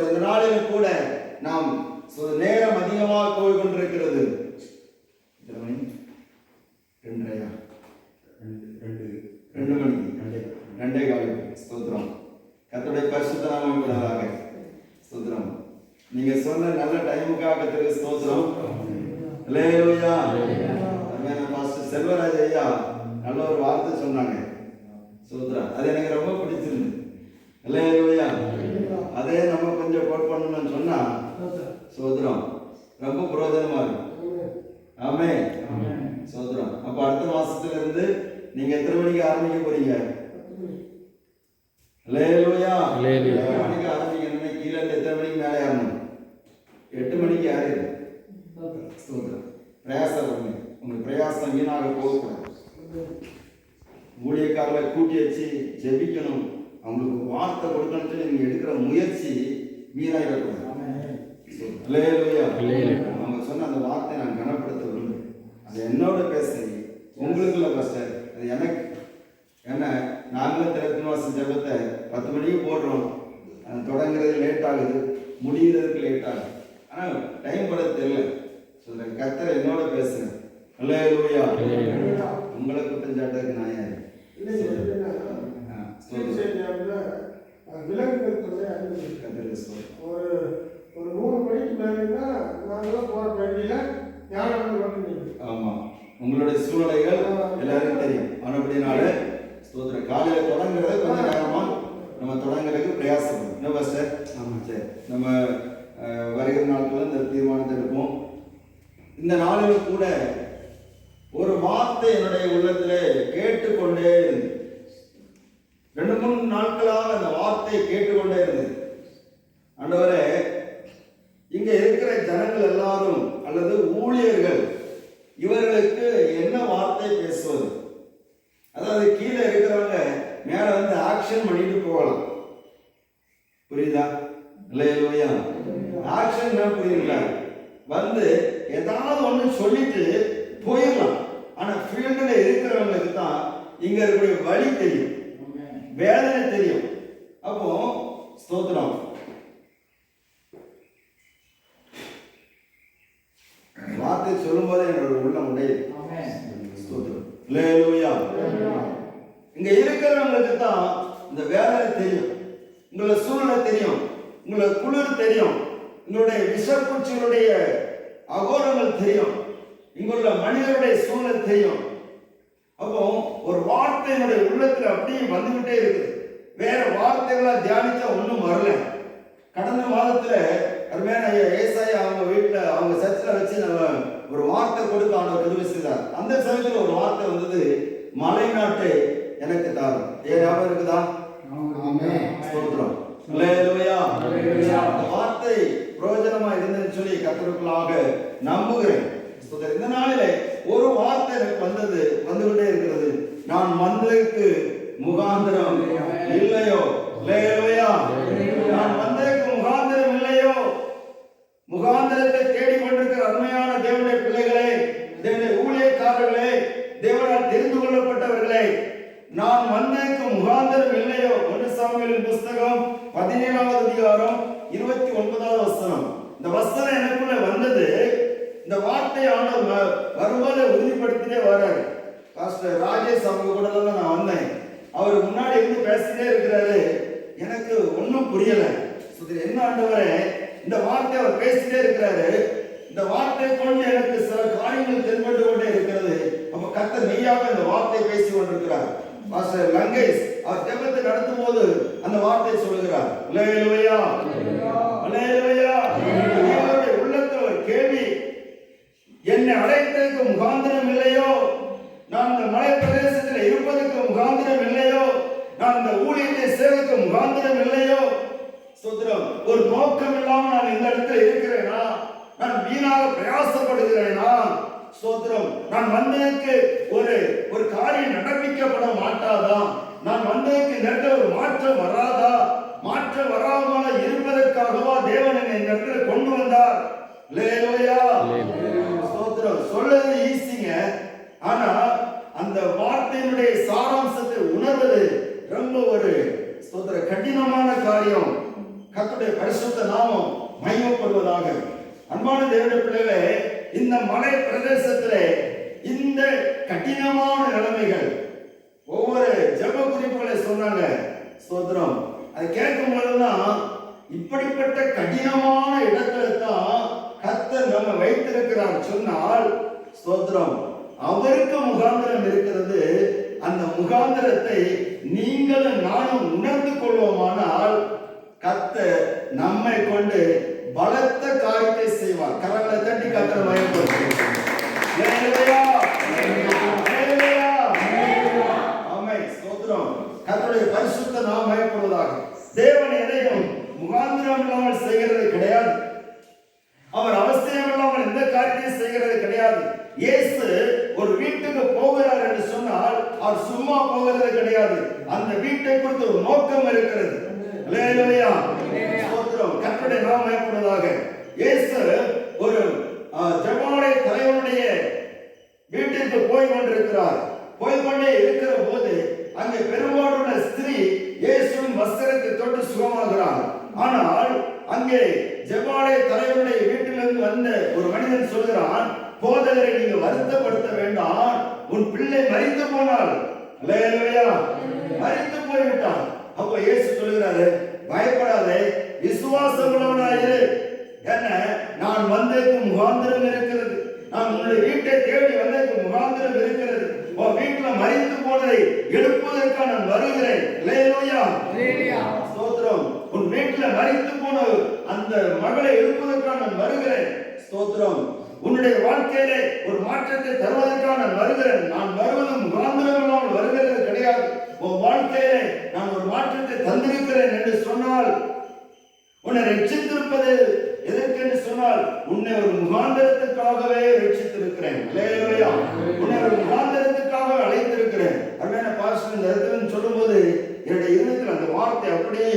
இந்த நாளில் கூட நாம் நேரம் அதிகமாக போய் கொண்டிருக்கிறது. 2 மணி 2:15 ஸ்தோத்திரம். கர்த்தருடைய பரிசுத்த நாமம் கூடதாக ஸ்தோத்திரம். நீங்க சொன்ன நல்ல டைமுக்காக கர்த்தருக்கு ஸ்தோத்திரம். அல்லேலூயா. பாஸ்டர் செல்வராஜ் ஐயா நல்ல ஒரு வார்த்தை சொன்னாங்க. ஸ்தோத்திரம். அது எனக்கு ரொம்ப பிடிச்சிருந்து. அல்லேலூயா. அதே நம்ம கொஞ்சம் கோட் பண்ணணும்னு சொன்னா ஸ்தோத்திரம் ரொம்ப பிரயோஜனமா இருக்கும். ஆமென். ஸ்தோத்திரம். அப்ப அடுத்த மாசத்துல இருந்து நீங்க எத்தனை மணிக்கு ஆரம்பிக்க போறீங்க? அல்லேலூயா. 8 மணிக்கு ஆரம்பிக்கணும்னா கீழே இருந்து எத்தனை மணிக்கு மேலே ஏறணும்? 8 மணிக்கு ஏறிடு. ஸ்தோத்திரம். பிரயாசம் பண்ணுங்க. உங்க பிரயாசம் வீணாக போகக்கூடாது. ஊழியக்காரர்களை கூட்டி வச்சு ஜெபிக்கணும். அவங்களுக்கு வார்த்தை கொடுக்கணும்னு சொல்லி நீங்க எடுக்கிற முயற்சி வீணாயிடக்கூடாது. அல்லேலூயா. அவங்க சொன்ன அந்த வார்த்தை நான் கனப்படுத்த விரும்புகிறேன். அது என்னோட பேசுறீங்க, உங்களுக்கு இல்லை பாஸ்டர், அது எனக்கு. ஏன்னா நாங்களும் 3 மாசம் ஜெபத்தை 10 மணிக்கு போடுறோம். தொடங்குறது லேட் ஆகுது, முடிகிறதுக்கு லேட் ஆகுது. ஆனால் டைம் பட தெரியல. சொல்றேன், கர்த்தர் என்னோட பேசுறேன். அல்லேலூயா. உங்களை குற்றம் சாட்டதுக்கு நான் யாரு? ஒரு 100 மணிக்கு மேலேன்னா நாங்களாம் போகிற வேண்டியில ஞானம் வந்து. ஆமாம், உங்களுடைய சூழ்நிலைகள் எல்லாருக்கும் தெரியும். ஆனப்படினால ஸ்தோத்திரம். காலையில் தொடங்குறத கொஞ்சம் நேரமாக நம்ம தொடங்குறதுக்கு பிரயாசம். என்ன பாஸ்டர்? ஆமாம், சரி. நம்ம வருகிற நாட்களில் இந்த தீர்மானத்தை எடுப்போம். இந்த நாளில் கூட ஒரு வார்த்தை என்னுடைய உள்ளத்தில் கேட்டுக்கொண்டே இருந்தது. 2-3 நாட்களாக அந்த வார்த்தையை கேட்டுக்கொண்டே இருந்தது. ஆண்டவரே, இங்க இருக்கிற ஜனங்கள் எல்லாரும் அல்லது ஊழியர்கள் இவர்களுக்கு என்ன வார்த்தை பேசுவது? அதாவது கீழே இருக்கிறவங்க மேல வந்து ஆக்ஷன் பண்ணிட்டு போகலாம். புரியுதா? இல்லையா? ஆக்ஷன் புரியல, வந்து ஏதாவது ஒண்ணு சொல்லிட்டு போயிடலாம். ஆனா ஃபீல்டுல இருக்கிறவங்களுக்கு தான் இங்க இருக்கக்கூடிய வழி தெரியும், வேதனை தெரியும். அப்போ ஸ்தோத்திரம், வார்த்தை சொல்லும் போது என்னோட உள்ளம் உடையுது. இங்க இருக்கிறவங்களுக்கு தான் இந்த வேதனை தெரியும், உங்களோட சூழ்நிலை தெரியும், உங்களோட குளிர் தெரியும், உங்களுடைய விஷப்பூச்சிகளுடைய அகோரங்கள் தெரியும், இங்குள்ள மனிதனுடைய சூழ்நிலை தெரியும். அப்போ ஒரு வார்த்தை என்னுடைய உள்ளத்துல அப்படியே வந்துகிட்டே இருக்குது. வேற வார்த்தைகளா தியானிச்சா ஒன்றும் வரல. கடந்த மாதத்துல அருமையான ஏசாயா அவங்க வீட்டுல அவங்க சர்ச்சில் வச்சு நம்ம ஒரு வார்த்தை கொடுத்து ஆண்டவர் உதவி செய்தார். அந்த சமயத்தில் ஒரு வார்த்தை வந்தது, மலை நாட்டை எனக்கு தாரும். ஞாபகம் இருக்குதா? ஸ்தோத்திரம். அல்லேலூயா. அந்த வார்த்தை பிரயோஜனமா இருந்ததுன்னு சொல்லி கர்த்தருக்குள்ளாக நம்புகிறேன். இந்த நாளிலே ஒரு வார்த்தை எனக்கு வந்தது, வந்துகிட்டே இருக்கிறது. நான் வந்ததற்கு முகாந்திரம் இல்லையோ? அல்லேலூயா. நான் வந்ததற்கு முகாந்திரம் இல்லையோ? முகாந்திரத்தை தேடிக்கொண்டிருக்கிற அருமையான தேவனுடைய பிள்ளைகளே, தேவனுடைய ஊழியக்காரர்களே, தேவனால் தெரிந்து கொள்ளப்பட்டவர்களே, நான் வந்ததற்கு முகாந்திரம் இல்லையோ? 1 சாமுவேலின் புஸ்தகம் 17வது அதிகாரம் 29வது வசனம். இந்த வசனம் எனக்குள்ள வந்தது. இந்த வார்த்தை ஆண்டவர் வரும்போது உறுதிப்படுத்திட்டே வர்றாரு. பாஸ்டர் ராஜேஷ் அவங்க கூட தான் நான் வந்தேன். அவர் முன்னாடி இருந்து பேசிட்டே இருக்கிறாரு. எனக்கு ஒன்றும் புரியல. என்ன ஆண்டவரே, இந்த வார்த்தை அவர் பேசிட்டே இருக்கிறாரு. இந்த வார்த்தை கொண்டு எனக்கு சில காரியங்கள் தென்பட்டு கொண்டே இருக்கிறது. அப்ப கர்த்தர் மெய்யாக இந்த வார்த்தை பேசி கொண்டிருக்கிறார். பாஸ்டர் லங்கேஷ் அவர் ஜெபத்தை நடத்தும் போது அந்த வார்த்தை சொல்லுகிறார். அல்லேலூயா, அல்லேலூயா. அவருடைய உள்ளத்தில் ஒரு கேள்வி, என்னை அழைத்ததற்கு முகாந்திரம் இல்லையோ? நான் இந்த மலை பிரதேசத்தில் இருப்பதற்கு முகாந்திரம் இல்லையோ? நான் இந்த ஊழியத்தை சேவைக்கு முகாந்திரம் இல்லையோ? ஸ்தோத்திரம். ஒரு நோக்கம் இல்லாமல் நான் இந்த இடத்துல இருக்கிறேனா? நான் வீணாக பிரயாசப்படுகிறேனா? ஸ்தோத்திரம். நான் வந்ததற்கு ஒரு காரியம் நடப்பிக்கப்பட மாட்டாதா? நான் வந்ததற்கு இந்த ஒரு மாற்றம் வராதா? மாற்றம் வராமல இருப்பதற்காகவா தேவன் என்னை இந்த இடத்துல கொண்டு வந்தார்? அல்லேலூயா. ஸ்தோத்திரம். சொல்றது ஈஸிங்க, ஆனா அந்த வார்த்தையினுடைய சாராம்சத்தை மகிமைப்படுவதாக. அன்பான தேவனுடைய பிள்ளைகளே, இந்த மலை பிரதேசத்திலே இந்த கடினமான நிலைமைகள், ஒவ்வொரு ஜெப குறிப்புகளை சொன்னாங்க. ஸ்தோத்திரம். அதை கேட்கும் பொழுதுதான் இப்படிப்பட்ட கடினமான இடத்துல தான் கர்த்தர் நம்ம வைத்திருக்கிறார் சொன்னால், ஸ்தோத்திரம், அவருக்கு முகாந்திரம் இருக்கிறது. அந்த முகாந்திரத்தை நீங்களும் நானும் உணர்ந்து கொள்வோமானால் கர்த்தர் நம்மை கொண்டு பலத்த காரியத்தை செய்வார். கரங்களை தட்டி கர்த்தரை மகிமைப்படுத்துவோம். கர்த்தருடைய பரிசுத்த நாமம் மகிமைப்படுவதாக. தேவன் எதையும் முகாந்திரம் இல்லாமல் செய்கிறது கிடையாது. அவர் அவசியம் இல்லாமல் எந்த காரியத்தையும் செய்கிறது கிடையாது. இயேசு ஒரு வீட்டுக்கு போகிறார் என்று சொன்னால் அவர் சும்மா போகிறது கிடையாது. அந்த வீட்டை குறித்து ஒரு நோக்கம் இருக்கிறது. அல்லேலூயா. ஸ்தோத்திரம். கர்த்தருடைய நாமம் மகிமைப்படுவதாக. இயேசு ஒரு ஜெபமாலை தலைவனுடைய வீட்டிற்கு போய் கொண்டிருக்கிறார். போய்கொண்டே இருக்கிற போது அங்கே பெரும்பாலுள்ள ஸ்திரீ இயேசுவின் வஸ்திரத்தை தொட்டு சுகமாகிறார். ஆனால் அங்கே ஜெபமாலை தலைவனுடைய வீட்டிலிருந்து வந்த ஒரு மனிதன் சொல்கிறான், போதகரை நீங்க வருத்தப்படுத்த வேண்டாம், உன் பிள்ளை மரித்து போனாள். அல்லேலூயா. மரித்து போய்விட்டான். அப்போ இயேசு சொல்கிறாரு, பயப்படாதே, விசுவாசம் உள்ளவனாயிரு. என்ன, நான் வந்தேக்கு முகாந்திரம் இருக்கிறது. நான் உன்னுடைய வீட்டை தேடி வந்தேக்கு முகாந்திரம் இருக்கிறது. உன் வீட்டுல மரித்து போனதை எழுப்புவதற்காக நான் வருகிறேன். அல்லேலூயா. ஸ்தோத்திரம். உன் வீட்டுல மரித்து போன அந்த மகளை எழுப்புவதற்காக நான் வருகிறேன். ஸ்தோத்திரம். உன்னுடைய வாழ்க்கையிலே ஒரு மாற்றத்தை தருவதற்காக நான் வருகிறேன். நான் வருவது முகாந்திரம் இல்லாமல் வருகிறது கிடையாது. உன் வாழ்க்கையிலே நான் ஒரு மாற்றத்தை தந்திருக்கிறேன் என்று சொன்னால், உன்னை ரட்சித்திருப்பது எதற்கு என்று சொன்னால், உன்னை ஒரு முகாந்திரத்துக்காகவே ரட்சித்திருக்கிறேன். அல்லேலூயா. உன்னை ஒரு முகாந்திரத்துக்காக அழைத்திருக்கிறேன். அருமையான பாஸ்டர் இந்த இடத்துல சொல்லும்போது என்னுடைய இருதயத்தில் அந்த வார்த்தை அப்படியே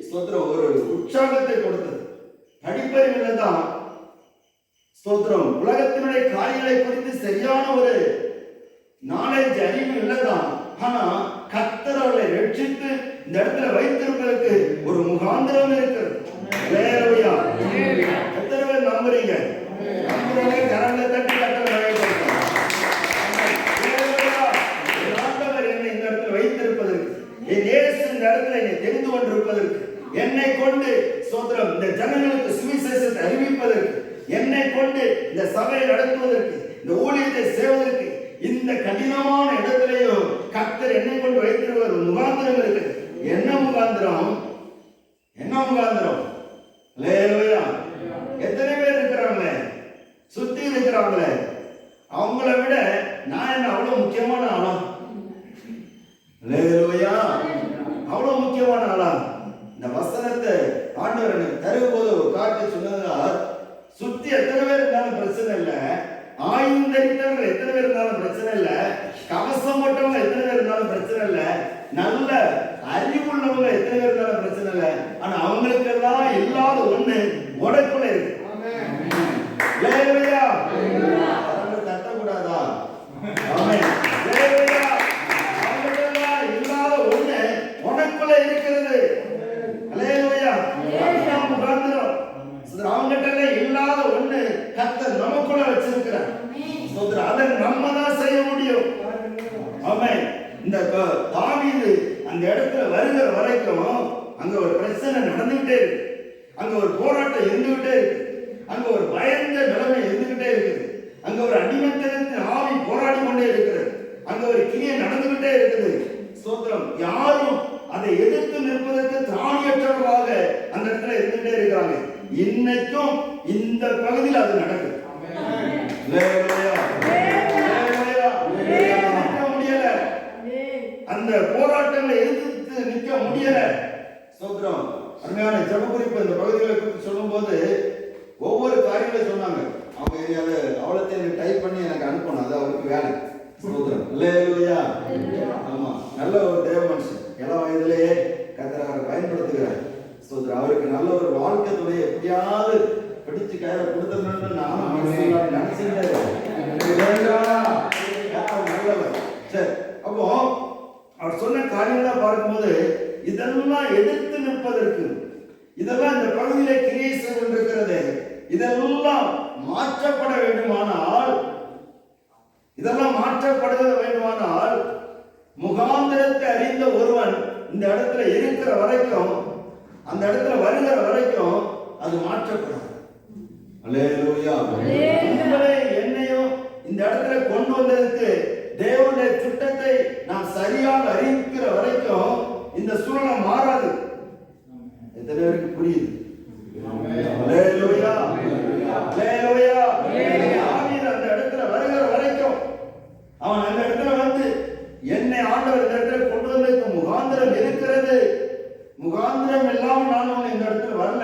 ஸ்தோத்திரம் ஒரு உற்சாகத்தை கொடுத்தது. படிப்பறிவில்லை தான் ஸ்தோத்திரம், உலகத்தினுடைய காரியங்களை குறித்து சரியான ஒரு நாலேஜ் அறிவு இல்லதான். ஆனா கர்த்தர் அவர்களை ரட்சித்து இந்த இடத்துல வைத்திருப்பதற்கு ஒரு முகாந்திரம் இருக்கிறது. அல்லேலூயா. எத்தனை பேர் நம்புறீங்க? நம்புறவங்க கரங்களை தட்டி கர்த்தரை மகிமைப்படுத்துங்க. அல்லேலூயா. ஆண்டவர் என்னை இந்த இடத்துல வைத்திருப்பதற்கு, என் இயேசு இந்த இடத்துல என்னை தெரிந்து கொண்டிருப்பதற்கு, என்னை கொண்டு ஸ்தோத்திரம் இந்த ஜனங்களுக்கு சுவிசேஷத்தை அறிவிப்பதற்கு, என்னை கொண்டு இந்த சபையை நடத்துவதற்கு, இந்த ஊழியத்தை செய்வதற்கு, இந்த கடினமான இடத்திலேயும் கர்த்தர் என்னை கொண்டு வைத்திருக்கிற ஒரு முகாந்திரம் இருக்கு. என்ன முகாந்திரம்? என்ன முகாந்திரம்? அல்லேலூயா. எத்தனை பேர் இருக்கிறாங்களே, சுத்தி இருக்கிறாங்களே, அவங்கள விட நான் என்ன அவ்வளவு முக்கியமான ஆளா? அல்லேலூயா. அவ்வளவு முக்கியமான ஆளா? இந்த வசனத்தை ஆண்டவர் எனக்கு தரும் போது ஒரு காட்டு சொன்னதுனால, சுத்தி எத்தனை பேர் இருந்தாலும் பிரச்சனை இல்லை, ஆயுதம் தரித்தவங்க எத்தனை பேர் இருந்தாலும் பிரச்சனை இல்லை, கவசம் போட்டவங்க எத்தனை பேர் இருந்தாலும் பிரச்சனை இல்லை, நல்ல அறிவுள்ளவங்க எத்தனை பேர் இருந்தாலும் பிரச்சனை இல்லை. ஆனா அவங்களுக்கு எல்லாம் இல்லாத ஒண்ணு உடைக்குள்ள இருக்கு. அல்லேலூயா. தட்டக்கூடாதா? ஆமென். அல்லேலூயா. அவங்களுக்கு எல்லாம் இல்லாத ஒண்ணு உடைக்குள்ள இருக்கிறது. அல்லேலூயா. அதுதான் முகாந்திரம். அவங்ககிட்ட இல்லாத ஒண்ணு கர்த்தர் நமக்குள்ள வச்சிருக்கிறார். அதை நம்ம தான் செய்ய முடியும். ஆமென். இந்த தாவீது அந்த இடத்துல வருகிற வரைக்கும் அங்க ஒரு பிரச்சனை நடந்துகிட்டே இருக்கு, அங்க ஒரு போராட்டம் இருந்துகிட்டே இருக்கு, அங்க ஒரு பயந்த நிலைமை இருந்துகிட்டே இருக்குது, அங்க ஒரு அடிமைத்தனத்தின் ஆவி போராடி கொண்டே இருக்கிறது, அங்க ஒரு கிரியை நடந்துகிட்டே இருக்குது. ஸ்தோத்திரம். யாரும் அதை எதிர்த்து நிற்பதற்கு திராணியற்றவர்களாக அந்த இடத்துல இருந்துகிட்டே இருக்கிறாங்க. இன்னைக்கும் இந்த பகுதியில் அது நடக்குது. முடியல, அந்த போராட்டங்களை எதிர்த்து நிற்க முடியல. ஸ்தோத்திரம். அருமையான ஜெப குறிப்பு இந்த பகுதிகளை குறித்து சொல்லும் போது ஒவ்வொரு காரியங்களை சொன்னாங்க. அவங்க ஏரியாவது அவ்வளோத்தை எனக்கு டைப் பண்ணி எனக்கு அனுப்பணும், அது அவருக்கு வேலை. ஸ்தோத்திரம். அல்லேலூயா. ஆமா, நல்ல ஒரு தேவ மனுஷன், இளம் வயதிலேயே கர்த்தர் அவரை பயன்படுத்துகிறார். ஸ்தோத்திரம். அவருக்கு நல்ல ஒரு வாழ்க்கை துணையை எப்படியாவது பிடிச்சு கையில கொடுத்துடணும்னு நானும் நினைச்சுட்டேன். நல்லவர். சரி, அப்போ அவர் சொன்ன காரியங்களாக பார்க்கும்போது இதெல்லாம் எதிர்த்து நிற்பதற்கு, இதெல்லாம் இந்த பகுதியிலே கிரியை செய்து கொண்டிருக்கிற இதெல்லாம் மாற்றப்பட வேண்டுமானால் முகாந்திரத்தை அறிந்த ஒருவன் இந்த இடத்துல இருக்கிற வரைக்கும், அந்த இடத்துல வருகிற வரைக்கும் அது மாற்றப்படும். அல்லேலூயா. உங்களை என்னையும் இந்த இடத்துல கொண்டு வந்ததுக்கு தேவனுடைய திட்டத்தை நாம் சரியாக அறிவிக்கிற வரைக்கும் இந்த சூழ்நிலை மாறாது. எத்தனை பேருக்கு புரியுது? அல்லேலூயா. அல்லேலூயா. தாவீது அந்த இடத்துல வருகிற வரைக்கும், அவன் அந்த இடத்துல வந்து என்னை ஆண்டவர் இந்த இடத்துல கொண்டு வந்ததுக்கு முகாந்திரம் இருக்கிறது, முகாந்திரம் இல்லாம நான் இந்த இடத்துல வரல,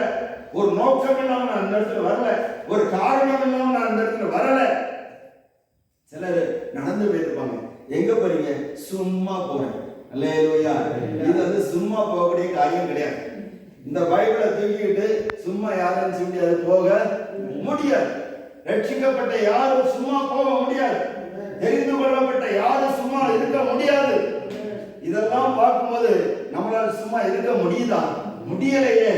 ஒரு நோக்கம் இல்லாம நான் இந்த இடத்துல வரல, ஒரு காரணம் இல்லாம நான் இந்த இடத்துல வரல. சிலர் நடந்து போயிருப்பாங்க, எங்க போறீங்க? சும்மா போறேன். அல்லேலூயா. இது வந்து சும்மா போகக்கூடிய காரியம் கிடையாது. இந்த பைபிளை தூக்கிட்டு சும்மா யாரும் சொல்லி அது போக முடியாது. ரட்சிக்கப்பட்ட யாரும் சும்மா போக முடியாது. தெரிந்து கொள்ளப்பட்ட யாரும் சும்மா இருக்க முடியாது. இதெல்லாம் பார்க்கும்போது நம்மளால சும்மா இருக்க முடியுதா? முடியலையே.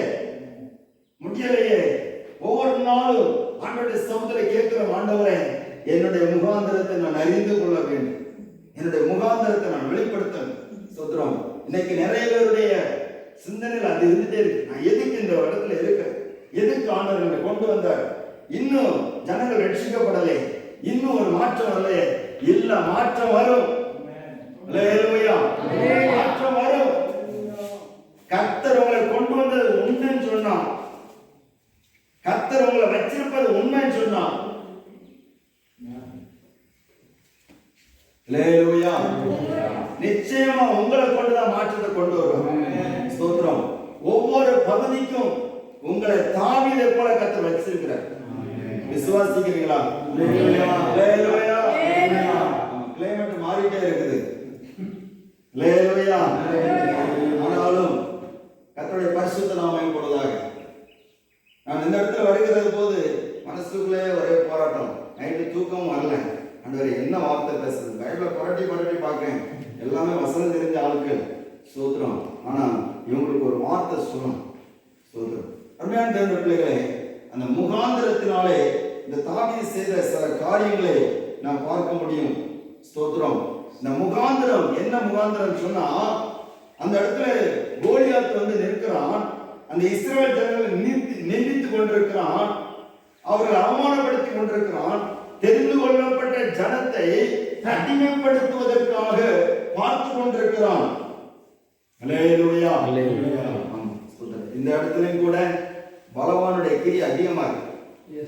ஒவ்வொரு நாளும் ஆண்டவருடைய சமூகத்துல கேட்கிற, ஆண்டவரே என்னுடைய முகாந்திரத்தை நான் அறிந்து கொள்ள வேண்டும், என்னுடைய முகாந்திரத்தை நான் வெளிப்படுத்தணும். சொல்றோம். இன்னைக்கு நிறைய பேருடைய சிந்தனையில் அது இருந்துட்டே இருக்கு. நான் எதுக்கு இந்த இடத்துல இருக்கேன்? எதுக்கு ஆண்டவர் என்னை கொண்டு வந்தார்? இன்னும் ஜனங்கள் ரட்சிக்கப்படலை, இன்னும் ஒரு மாற்றம் வரலையே. இல்ல, மாற்றம் வரும். மாற்றம் வரும். கர்த்தர் உங்களை கொண்டு வந்தது உண்மைன்னு சொன்னா, கர்த்தர் உங்களை வச்சிருப்பது உண்மைன்னு சொன்னா, நிச்சயமா உங்களை கொண்டுதான் மாற்றத்தை கொண்டு வருவோம். ஸ்தோத்திரம். ஒவ்வொரு பகுதிக்கும் உங்களை தாவீதை போல கர்த்தர் வச்சிருக்கிறார். விசுவாசிக்கிறீங்களா? கிளைமேட் மாறிட்டே இருக்குது. ஆனாலும் கர்த்தருடைய பரிசுத்த நாமம் போடுவதாக. நான் இந்த இடத்துல வருகிறது போது மனசுக்குள்ளே ஒரே போராட்டம். நைட்டு தூக்கம் வரல. ஆண்டவரே என்ன வார்த்தை பேசுறது? பைபிளை புரட்டி பார்க்கிறேன். எல்லாமே வசனம் தெரிஞ்ச ஆட்கள். ஸ்தோத்திரம். ஆனா இவங்களுக்கு ஒரு வார்த்தை சொல்லணும். ஸ்தோத்திரம். அருமையான தேவனுடைய பிள்ளைகளே, அந்த முகாந்திரத்தினாலே இந்த தாவீது செய்த சில காரியங்களை நாம் பார்க்க முடியும். ஸ்தோத்திரம். இந்த முகாந்திரம் என்ன முகாந்திரம் சொன்னா, அந்த இடத்துல கோலியாத் வந்து நிற்கிறான். அந்த இஸ்ரவேல் ஜனங்களை நிந்தித்துக் கொண்டிருக்கிறான், அவர்களை அவமானப்படுத்தி கொண்டிருக்கிறான். தெரிந்து கொள்ளப்பட்ட ஜனத்தை அடிமைப்படுத்துவதற்காக பார்த்து கொண்டிருக்கிறான். அல்லேலூயா. இந்த இடத்துலயும் கூட பலவானுடைய கிரி அதிகமா இருக்கு.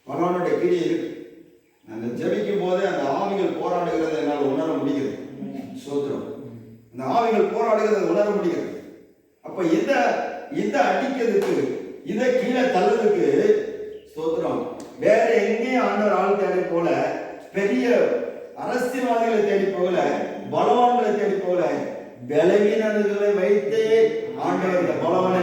பலவானுடைய கிரி இருக்கு. அந்த ஜெபிக்கும் போதே அந்த ஆவிகள் போராடுகிறத என்னால் உணர முடிகிறது. சோத்திரம். அந்த ஆவிகள் போராடுகிறத உணர முடிகிறது. அப்ப இதை அடிக்கிறதுக்கு, இதை கீழே தள்ளதுக்கு, ஸ்தோத்திரம், வேற எங்கேயும் ஆண்டவர் ஆள் தேடி போல, பெரிய அரசியல்வாதிகளை தேடி போகல, பலவான்களை தேடி போகல, பலவீனர்களை வைத்தே ஆண்டவர் இந்த பலவானை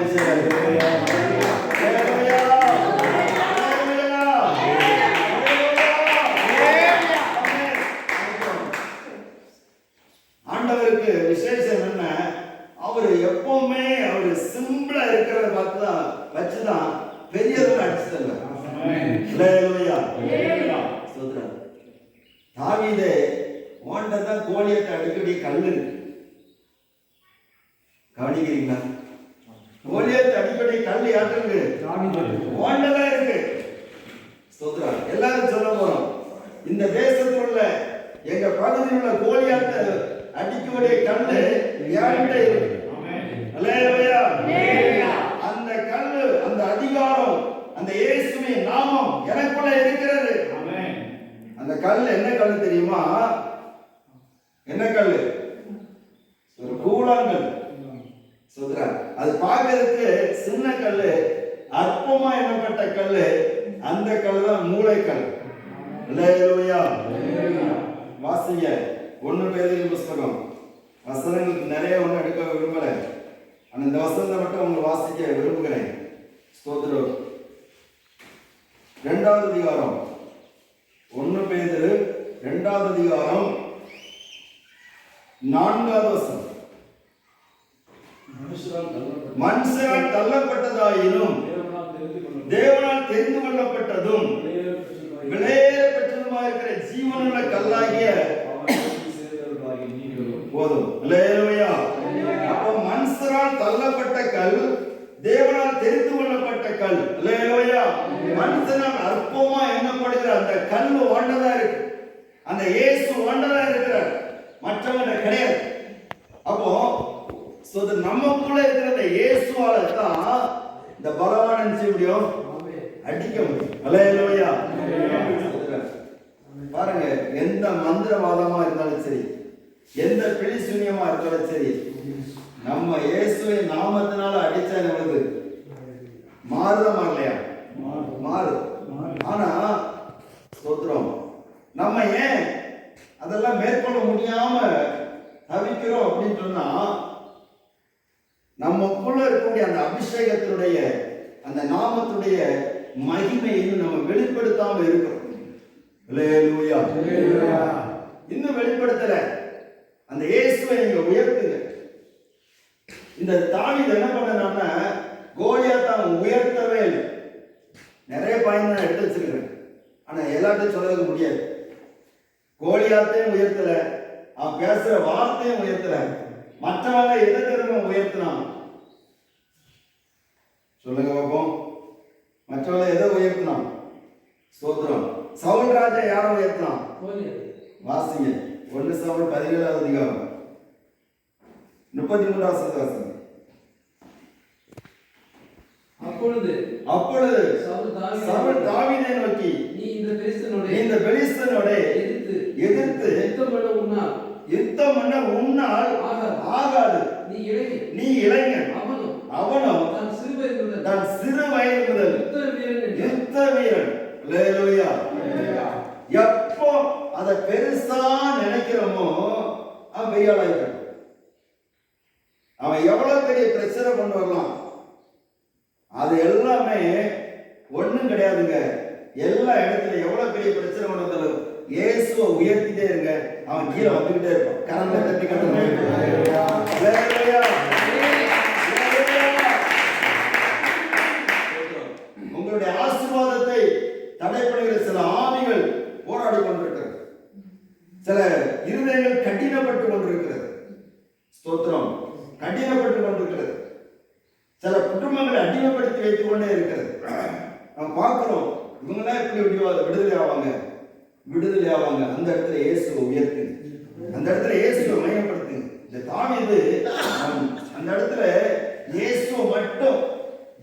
ஆண்டவருக்கு விசேஷம் என்ன? அவரு எப்பவுமே அவரு சிம்பிளா இருக்கிறத பார்த்துதான் வச்சுதான் பெரியவர்கள் அடிச்சுதல்ல. தாவீதே ஓண்டதான் கோலியத்தை அடிக்கடி கல்லு கவனிக்கிறீங்களா? கோலியத்தை அடிக்கடி கல் யாருக்கு? ஓண்டதான் இருக்கு. ஸ்தோத்திரம். எல்லாரும் சொல்ல போறோம், இந்த தேசத்தில் உள்ள எங்க பகுதியில் உள்ள கோலியாத்தை அடிக்கக்கூடிய கல்லு யார்கிட்ட இருக்கு? அந்த கல்லு, அந்த அதிகாரம், அந்த இயேசுவின் நாமம் எனக்குள்ள இருக்கிறது. அந்த கல் என்ன கல் தெரியுமா? என்ன கல்லு? ஒரு கூழாங்கல். சொல்றார். அது பார்க்கிறதுக்கு சின்ன கல்லு, அற்பமா எண்ணப்பட்ட கல்லு. அந்த கல் தான் மூளைக்கல். அல்லேலூயா. வாசிங்க 1 பேதுரு புத்தகம். வசனங்களுக்கு நிறைய ஒன்று எடுக்க விரும்பல, அந்த வசனத்தை மட்டும் உங்களை வாசிக்க விரும்புகிறேன். ஸ்தோத்திரம். 2வது அதிகாரம் 1 பேதுரு 2வது அதிகாரம் 4வது வசனம். மனுஷரால் தள்ளப்பட்டதாயினும் தேவனால் தெரிந்து கொள்ளப்பட்ட மனுஷனால் அற்பமா எண்ணப்படுகிற அந்த கல்லு ஒன்றதா இருக்கு, அந்த இயேசு ஒன்றதா இருக்கிறார், மற்றவங்க கிடையாது. அப்போ நமக்குள்ள இருக்கிற இந்த இயேசுவால தான் இந்த பலவான் செய்ய முடியும், அடிக்க முடியும். அல்லேலூயா. பாருங்க, எந்த மந்திரவாதமா இருந்தாலும் சரி, எந்த பிழிசூன்யமா இருந்தாலும் சரி, நம்ம இயேசுவின் நாமத்தினால அடிச்சா நம்மளுக்கு மாறுதா மாறலையா? மாறு. ஆனா ஸ்தோத்திரம், நம்ம ஏன் அதெல்லாம் மேற்கொள்ள முடியாம தவிக்கிறோம் அப்படின்னு சொன்னா, நமக்குள்ள இருக்கக்கூடிய அந்த அபிஷேகத்தினுடைய அந்த நாமத்துடைய மகிமையை நம்ம வெளிப்படுத்தாம இருக்கிறோம். அல்லேலூயா. இன்னும் வெளிப்படுத்தல. அந்த இயேசுவை நீங்க உயர்த்துங்க. இந்த தாவீது என்ன பண்ணான்னா, கோலியாத்தை அவன் உயர்த்தவே இல்லை. நிறைய பாயிண்ட் நான் எடுத்து வச்சிருக்கிறேன், ஆனா எல்லாத்தையும் சொல்றதுக்கு முடியாது. கோலியாத்தையும் உயர்த்தல, அவன் பேசுற வார்த்தையும் உயர்த்தல. மற்றவங்க எதை திரும்ப உயர்த்தினான் சொல்லுங்க பார்ப்போம். மற்றவங்க எதை உயர்த்தினான்? ஸ்தோத்திரம். சவுல் ராஜா யாரை உயர்த்தினான்? வாசிங்க 1 சாமுவேல் 17வது அதிகாரம் 33வது வசனம். அப்பொழுது சவுல் தாவீதை நோக்கி, நீ இந்த பெலிஸ்தனோட எதிர்த்து யுத்தம் பண்ண உன்னால் ஆகாது. நீ இளைஞன், அவனும் தன் சிறு வயது முதல் யுத்த வீரன். அல்லேலூயா. எப்போ அதை பெருசா நினைக்கிறோமோ அவன் பெரியாளாயிருக்கான். அவன் எவ்வளவு பெரிய பிரச்சனை கொண்டு வரலாம், அது எல்லாமே ஒண்ணும் கிடையாதுங்க. எல்லா இடத்துல எவ்வளவு பெரிய பிரச்சனை கொண்டு வந்தாலும் இயேசுவை உயர்த்திட்டே இருங்க, அவன் கீழே வந்துகிட்டே இருப்பான். கரங்களை தட்டி உங்களுடைய ஆசீர்வாதத்தை தடைப்படுகிற சில ஆவிகள் போராடி கொண்டிருக்கிறது, சில இருதயங்கள் கடினப்பட்டு கொண்டிருக்கிறது. ஸ்தோத்திரம். கடினப்பட்டு கொண்டிருக்கிறது. சில குடும்பங்களை அடிமைப்படுத்தி வைத்துக் கொண்டே இருக்கிறது. நம்ம பார்க்கிறோம், இவங்கதான் எப்படி விடுதலை ஆவாங்க. அந்த இடத்துல இயேசுவை உயர்த்து, அந்த இடத்துல இயேசுவை மையப்படுத்து. இந்த தாவீது அந்த இடத்துல இயேசுவை மட்டும்,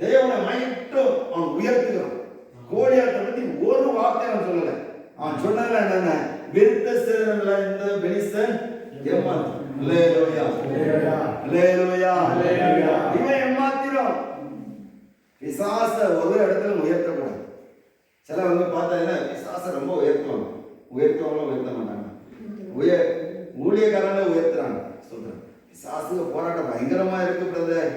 தேவனை மட்டும் அவன் உயர்த்துகிறான். கோலியாத்தை பத்தி ஒரு வார்த்தை அவன் சொல்லல. அவன் சொன்னதுல என்னென்ன, விருத்த சேதனங்கள இந்த பெலிஸ்தன் ஏமாத்து. அல்லேலூயா. அல்லேலூயா. இவன் ஏமாத்திரும். பிசாச ஒரு இடத்துல உயர்த்தக்கூடாது. சிலவங்க பார்த்தா பிசாச ரொம்ப உயர்த்துவாங்க உயர்த்த மாட்டாங்க. ஊழியக்காரங்க உயர்த்துறாங்க. சொல்றேன், பிசாசுக்கு போராட்டம் பயங்கரமா இருக்கு பிரதர்,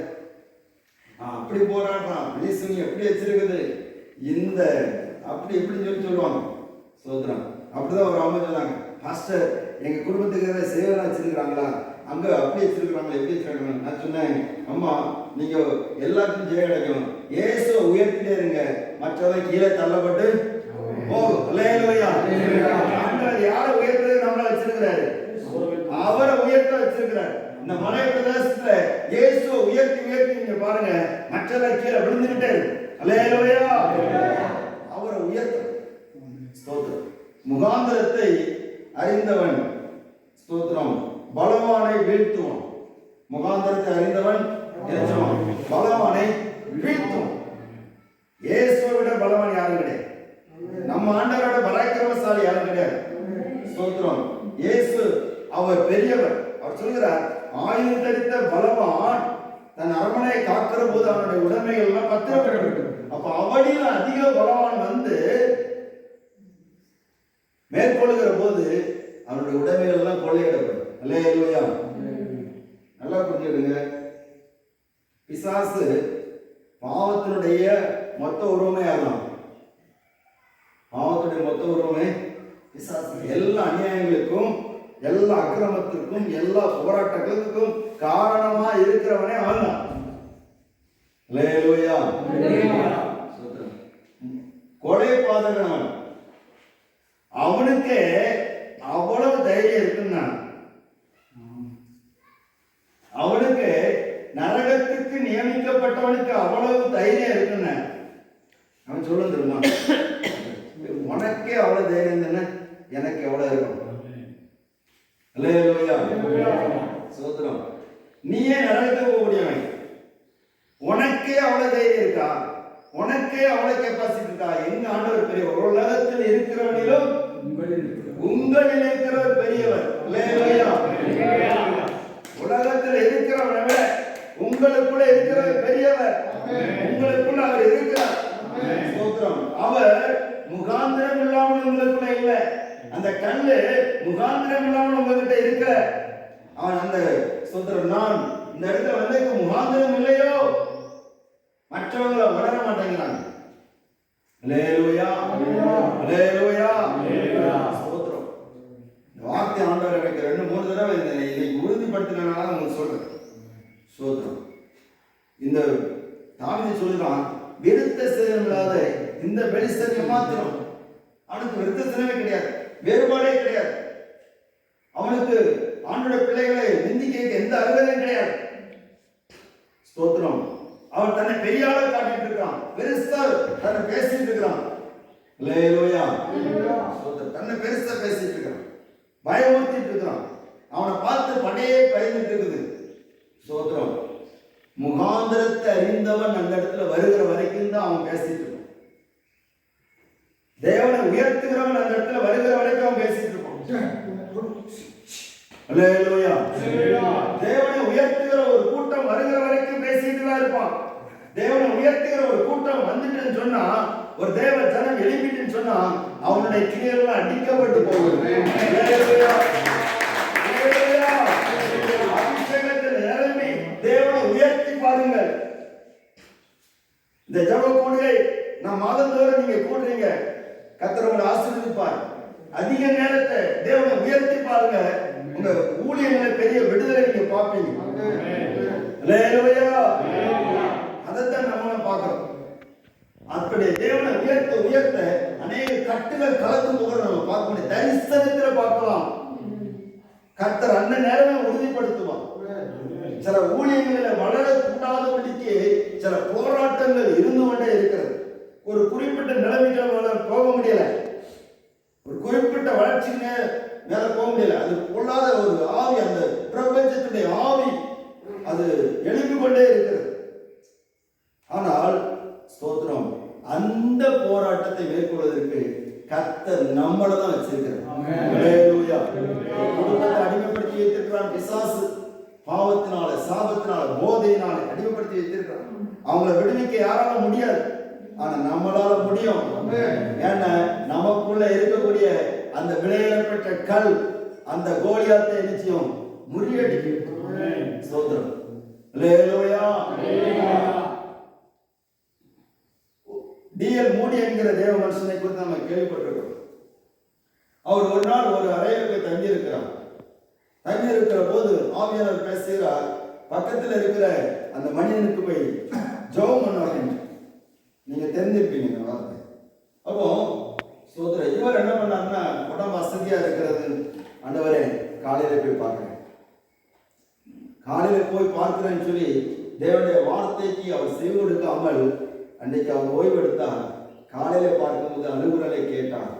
அப்படி போராட்டம், பிலிசுனி எப்படி வச்சிருக்குது, இந்த அப்படி எப்படின்னு சொல்லுவாங்க. சோதரம். அப்படிதான் ஒரு அம்மா சொன்னாங்க, பாஸ்டர் எங்க குடும்பத்துக்கு சேவனா வச்சிருக்கிறாங்களா, அங்க அப்படி வச்சிருக்கிறாங்களா, எப்படி வச்சிருக்காங்க. நான் சொன்னேன், அம்மா நீங்க எல்லாத்தையும் ஜெய கிடைக்கும், இயேசுவை உயர்த்திட்டே இருங்க, மற்றவங்க கீழே தள்ளப்பட்டு போகும். அல்லேலூயா. ஆண்டவர் யாரை உயர்த்தது நம்மள வச்சிருக்கிறாரு, அவரை உயர்த்த வச்சிருக்கிறார். இந்த மலை பிரதேசத்துல இயேசுவை உயர்த்தி நீங்க பாருங்க, மற்றவங்க கீழே விழுந்துகிட்டே இருக்கு. அல்லேலூயா. அவரை உயர்த்த. ஸ்தோத்திரம். முகாந்திரத்தை அறிந்தவன், ஸ்தோத்திரம், பலவானை வீழ்த்துவான். முகாந்திரத்தை அறிந்தவன் பலவானை வீழ்த்துவான். இயேசுவை விட பலவான் யாரும் கிடையாது. நம்ம ஆண்டவரோட பராக்கிரமசாலி யாரும் கிடையாது. ஸ்தோத்திரம். இயேசு அவர் பெரியவர். அவர் சொல்கிறார், ஆயுதம் தரித்த பலவான் தன் அரண்மனையை காக்கிற போது அவனுடைய உடைமைகள் எல்லாம் பத்திரப்பட்டு, அப்ப அவனில் அதிக பலவான் வந்து மேற்கொள்ளுகிற போது அவனுடைய உடைமைகள் எல்லாம் கொள்ளையிடப்படும். அல்லேலூயா. நல்லா புரிஞ்சுடுங்க. பிசாசு பாவத்தினுடைய மொத்த உருவமே ஆகலாம். பாவத்துடைய மொத்த உருவமே பிசாசு. எல்லா அநியாயங்களுக்கும், எல்லா அக்கிரமத்திற்கும், எல்லா போராட்டங்களுக்கும் காரணமா இருக்கிறவனே அவன் தான். அல்லேலூயா. கொலை பாதகன் அவனுக்கு அவ்வளவு தைரியம் இருக்குன்னா, அவனுக்கு நரகத்துக்கு நியமிக்கப்பட்டவனுக்கு அவ்வளவு தைரியம் இருக்குன்னு அவன் சொல்ல தெரியுமா, சொன்னான். உனக்கே அவ்வளவு தைரியம் தானே, எனக்கு எவ்வளவு இருக்கும். அல்லேலூயா. சோத்திரம். நீயே நரகத்துக்கு போகக்கூடியவன், உனக்கே அவ்வளவு தைரியம் இருக்கா, உனக்கே அவ்வளவு கெப்பாசிட்டி இருக்கா? எங்க ஆண்டவர் பெரியவர், உலகத்தில் இருக்கிறவனிலும் உங்களில் இருக்கிறவர் பெரியவர். அல்லேலூயா. உலகத்தில் இருக்கிறவனை விட உங்களுக்குள்ள இருக்கிறவர் பெரியவர். உங்களுக்குள்ள அவர் இருக்கிறார். ஸ்தோத்திரம். அவர் முகாந்திரம் இல்லாமல் உங்களுக்குள்ள இல்ல. அந்த கல்லு முகாந்திரம் இல்லாமல் உங்ககிட்ட இருக்க, அவன் அந்த ஸ்தோத்திரம், நான் இந்த இடத்துல வந்து முகாந்திரம் இல்லையோ, மற்றவங்களை உணர மாட்டேங்கிறாங்க. அல்லேலூயா. அல்லேலூயா. ஸ்தோத்திரம். இந்த வார்த்தை ஆண்டவர் எனக்கு 2-3 தடவை இன்னைக்கு உறுதிப்படுத்தினால உங்களுக்கு சொல்றேன். ஸ்தோத்திரம். இந்த தாவீது சொல்றான், விருத்த சேதனம் இல்லாத இந்த பெலிஸ்தன் மாத்திரம், அவனுக்கு விருத்த சேதனமே கிடையாது, வேறுபாடே கிடையாது. அவனுக்கு ஆண்டோட பிள்ளைகளை நிந்திக்க எந்த அருகதையும் கிடையாது. ஸ்தோத்திரம். அவன் தன்னை பெரிய ஆளா காட்டிட்டு இருக்கான், பெருசா தன்னை பேசிட்டு இருக்கிறான். அல்லேலூயா. ஸ்தோத்திரம். தன்னை பெருசா பேசிட்டு இருக்கான், பயமுறுத்திட்டு இருக்கிறான். அவனை பார்த்து படையே பயந்துட்டு இருக்குது. ஸ்தோத்திரம். முகாந்திரத்தை அறிந்தவன் அந்த இடத்துல வருகிற வரைக்கும் தான் அவன் பேசிட்டு இருக்கான். தேவனை உயர்த்துகிறவன் அந்த இடத்துல வருகிற வரைக்கும் அவன் பேசிட்டு இருப்பான். அல்லேலூயா. தேவனை உயர்த்துகிற ஒரு கூட்டம் வருகிற வரைக்கும் பேசிட்டு தான் இருப்பான். தேவனை உயர்த்துகிற ஒரு கூட்டம் வந்துட்டுன்னு சொன்னா, ஒரு தேவ ஜனம் எழுப்பிட்டுன்னு சொன்னா, அவனுடைய கிரியெல்லாம் அடிக்கப்பட்டு போகுது. அல்லேலூயா. அல்லேலூயா. அபிஷேகத்தில் நிரம்பி தேவனை உயர்த்தி பாருங்கள். இந்த ஜெப கூடுகை நான் மாதந்தோறும் நீங்க கூடுறீங்க, கர்த்தர் உங்களை ஆசீர்வதிப்பார். அதிக நேரத்தை தேவனை உயர்த்தி பாருங்க, உங்க ஊழியங்களை பெரிய விடுதலை நீங்க பார்ப்பீங்க. அல்லேலூயா. அதைத்தான் நம்ம பார்க்கிறோம். அப்படி தேவனை உயர்த்த உயர்த்த அநேக கட்டுகள் கலந்து போகிற நம்ம பார்க்க முடியும். தரிசனத்தில் பார்க்கலாம். கர்த்தர் அந்த நேரமே உறுதிப்படுத்துவான். சில ஊழியங்களில் வளரக்கூடாதபடிக்கு சில போராட்டங்கள் இருந்து கொண்டே இருக்கிறது. ஒரு குறிப்பிட்ட நிலைமைகளை போக முடியல, ஒரு குறிப்பிட்ட வளர்ச்சி மேல போக முடியல. அது பொல்லாத ஒரு ஆவி, அந்த பிரபஞ்சத்துடைய ஆவி அது எழுப்பிக் கொண்டே இருக்கிறது. ஆனால் ஸ்தோத்திரம், அந்த போராட்டத்தை மேற்கொள்வதற்கு கர்த்தர் நம்மள தான் வச்சிருக்கிறார். அல்லேலூயா. குடும்பத்தை அடிமைப்படுத்தி வைத்திருக்கிறான் பிசாசு. பாவத்தினால, சாபத்தினால, போதையினால அடிமைப்படுத்தி வைத்திருக்கிறான். அவங்கள விடுவிக்க யாரால முடியாது, ஆனா நம்மளால முடியும். ஏன்னா நமக்குள்ள இருக்கக்கூடிய அந்த விளையாடப்பட்ட கல், அந்த கோலியாத்தை நிச்சயம் முறியடிக்கும். ஸ்தோத்திரம். அல்லேலூயா. D.L. மூடி என்கிற தேவ மனுஷனை குறித்து நம்ம கேள்விப்பட்டிருக்கிறோம். அவர் ஒரு நாள் ஒரு அறையில போய் தங்கி இருக்கிறார். தங்கி இருக்கிற போது ஆவியானவர் பேசுகிறார், பக்கத்தில் இருக்கிற அந்த மனிதனுக்கு போய் ஜெபம் பண்ணுவாங்க. நீங்க தெரிஞ்சிருப்பீங்க இந்த வார்த்தை. அப்போ சோதர இவர் என்ன பண்ணாருன்னா, உடம்பு வசதியா இருக்கிறது, ஆண்டவரே காலையில போய் பார்க்கிறேன், காலையில போய் பார்க்கிறேன்னு சொல்லி தேவனுடைய வார்த்தைக்கு அவர் செவி கொடுக்காமல் அன்றைக்கு அவன் ஓய்வு எடுத்தான். காலையில பார்க்கும்போது அலுவலரை கேட்டான்.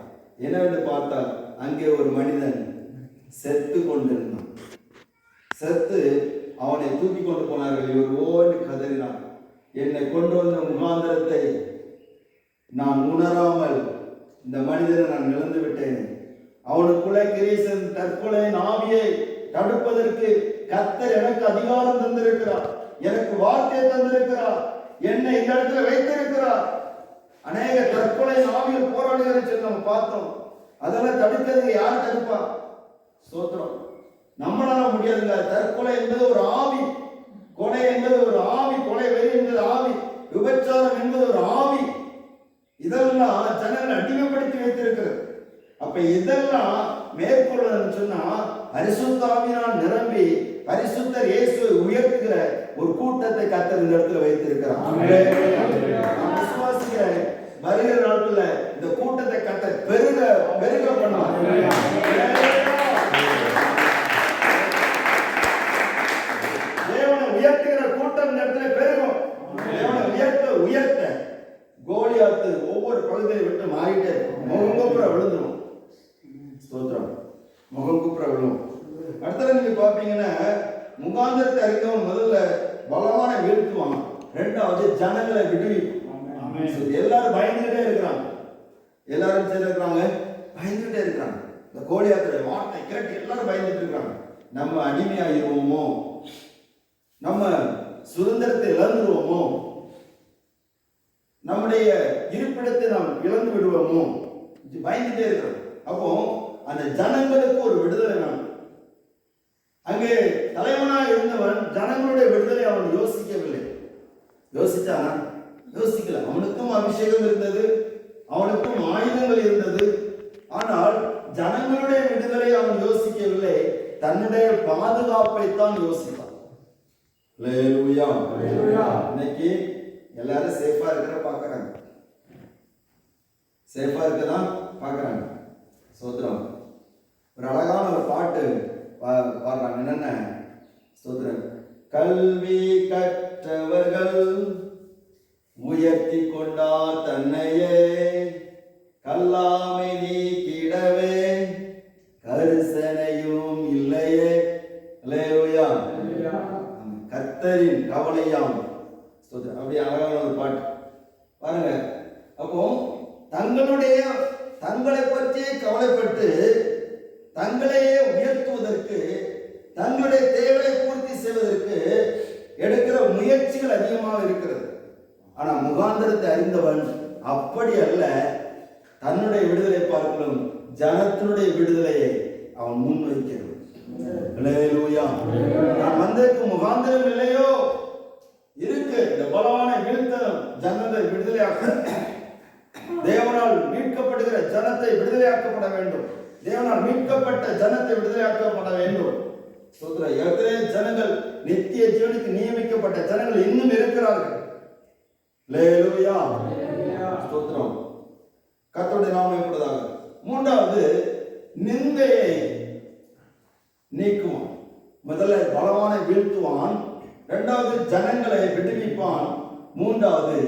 என்னவென்று பார்த்தால் அங்கே ஒரு மனிதன் செத்து கொண்டிருந்தான். செத்து அவனை தூக்கி கொண்டு போனார்கள். இவர் ஓடி கதறினான், என்னை கொண்டு வந்த முகாந்திரத்தை நான் உணராமல் இந்த மனிதனை நான் இழந்து விட்டேன். அவனுக்குள்ளே கிரீசன் தற்கொலையின் ஆவியை தடுப்பதற்கு கர்த்தர் எனக்கு அதிகாரம் தந்திருக்கிறார், எனக்கு வார்த்தை தந்திருக்கிறார், என்னை இந்த இடத்துல வைத்திருக்கிறார். அநேக தற்கொலை ஆவியில் போராடுகிற நம்ம பார்த்தோம். அதெல்லாம் தடுக்கிறதுக்கு யார் தடுப்பா? ஸ்தோத்திரம். நம்மளால முடியாதுங்க. தற்கொலை என்பது ஒரு ஆவி, கொலை என்பது ஒரு ஆவி, கொலை வெறி என்பது ஆவி, விபச்சாரம் என்பது ஒரு ஆவி. இதெல்லாம் ஜனங்களை அடிமைப்படுத்தி வைத்திருக்கிறது. அப்ப இதெல்லாம் மேற்கொள்ளணும்னு சொன்னா பரிசுத்த ஆவியினால் நிரம்பி பரிசுத்தர் இயேசுவை உயர்த்துகிற ஒரு கூட்டத்தை கர்த்தர் இந்த இடத்துல வைத்திருக்கிறார். நான் விசுவாசிக்கிறேன், வருகிற நாட்கள்ல இந்த கூட்டத்தை கர்த்தர் பெருக பெருக பண்ணுவார். தேவனை உயர்த்துகிற கூட்டம் இந்த இடத்துல பெருகும். தேவனை உயர்த்த உயர்த்த கோலியாத்து ஒவ்வொரு பகுதியிலும் பகுதியை விட்டு மாறிட்டே இருக்கும். முகங்குப்புற விழுந்துடும். ஸ்தோத்திரம். முகங்குப்புற விழும். அடுத்தது நீங்க பாப்பீங்கன்னா, முகாந்திரத்தை அறிந்தவன் முதல்ல பலமான வீழ்த்துவான், ரெண்டாவது ஜனங்களை விடுவிப்பான். எல்லாரும் பயந்துகிட்டே இருக்கிறாங்க. எல்லாரும் இருக்கிறாங்க, பயந்துகிட்டே இருக்கிறாங்க. இந்த கோலியாத்துடைய வார்த்தை கேட்டு எல்லாரும் பயந்துட்டு இருக்காங்க. நம்ம அடிமையாகிருவோமோ, நம்ம சுதந்திரத்தை இழந்துருவோமோ, நம்முடைய இருப்பிடத்தை நாம் இழந்து விடுவோமோ, பயந்துட்டே இருக்கிறோம். அப்போ அந்த ஜனங்களுக்கு ஒரு விடுதலை வேணும். அங்கே தலைவனாக இருந்தவன் ஜனங்களுடைய விடுதலை அவன் யோசிக்கவில்லை. யோசிச்சானா? யோசிக்கல. அவனுக்கும் அபிஷேகம் இருந்தது, அவனுக்கும் ஆயுதங்கள் இருந்தது. ஆனால் ஜனங்களுடைய விடுதலை அவன் யோசிக்கவில்லை, தன்னுடைய பாதுகாப்பை தான் யோசித்தான். இன்னைக்கு எல்லாரும் சேஃபா இருக்கிற பாக்குறாங்க, சேஃபா இருக்கதான் பாக்குறாங்க. சோத்திரம். ஒரு அழகான ஒரு பாட்டு பாடுறாங்க. என்னென்ன? சோத்திரம். கல்வி கற்றவர்கள் உயர்த்தி கொண்டார் தன்னையே, கல்லாமை நீக்கிடவே கரிசனையும் இல்லையே. அல்லேலூயா. கர்த்தரின் கவலையாம். அப்படி அழகான ஒரு பாட்டு பாருங்க. அப்போ தங்களை பற்றி கவலைப்பட்டு தங்களையே உயர்த்துவதற்கு, தங்களுடைய தேவையை பூர்த்தி செய்வதற்கு எடுக்கிற முயற்சிகள் அதிகமாக இருக்கிறது. ஆனா முகாந்திரத்தை அறிந்தவன் அப்படி அல்ல. தன்னுடைய விடுதலை பார்க்கலும் ஜனத்தினுடைய விடுதலையை அவன் முன்வைக்கிறான். நான் வந்ததுக்கு முகாந்திரம் இல்லையோ இருக்கு. இந்த பலவான வீழ்த்தலும் ஜனங்களை விடுதலையாக்க, தேவனால் மீட்கப்படுகிற ஜனத்தை விடுதலையாக்கப்பட வேண்டும். தேவனால் மீட்கப்பட்ட ஜனத்தை விடுதலையாக்கப்பட வேண்டும். எத்தனை ஜனங்கள் நித்திய ஜீவனுக்கு நியமிக்கப்பட்ட ஜனங்கள் இன்னும் இருக்கிறார்கள். கர்த்தருடைய நாமம் எப்படிதாக. மூன்றாவது, நிந்தையை நீக்குவான். முதல்ல பலவான வீழ்த்துவான், இரண்டாவது ஜனங்களை விடுவிப்பான், மூன்றாவது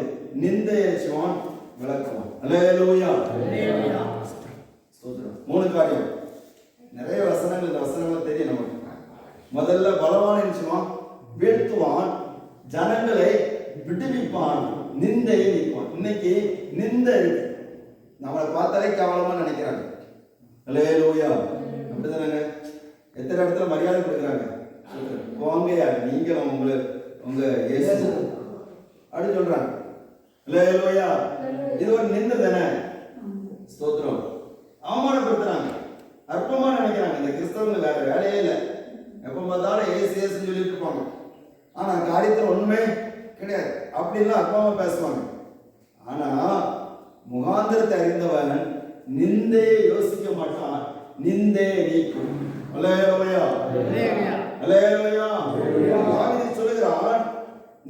நிந்தையை செய்வான், விளக்குவான். அல்லேலூயா. மூணு காரியம். நிறைய வசனங்கள், இந்த வசனங்கள் தெரியும் நமக்கு. முதல்ல பலவான செய்வான், வீழ்த்துவான், ஜனங்களை விடுவிப்பான், நிந்தையை நீக்குவான். இன்னைக்கு நிந்தை நம்மளை பார்த்தாலே கேவலமா நினைக்கிறாங்க. அல்லேலூயா. அப்படிதானங்க? எத்தனை இடத்துல மரியாதை கொடுக்குறாங்க. போங்கயா நீங்க உங்க இயேசு அப்படி சொல்றாங்க. அல்லேலூயா. இது ஒரு நிந்தை தானே. ஸ்தோத்திரம். அவமானப்படுத்துறாங்க, அற்பமா நினைக்கிறாங்க. இந்த கிறிஸ்தவங்க வேற வேலையே இல்லை, எப்ப பார்த்தாலும் ஏசு ஏசுன்னு சொல்லிட்டு இருப்பாங்க. ஆனா காரியத்தில் ஒண்ணுமே கிடையாது. அப்படின்லாம் அற்பமா பேசுவாங்க. ஆனா முகாந்திரத்தை அறிந்தவன் நிந்தையை யோசிக்க மாட்டான், நிந்தையை நீக்கும். அல்லேலூயா. அல்லேலூயா. தாவீது சொல்லுகிறான்,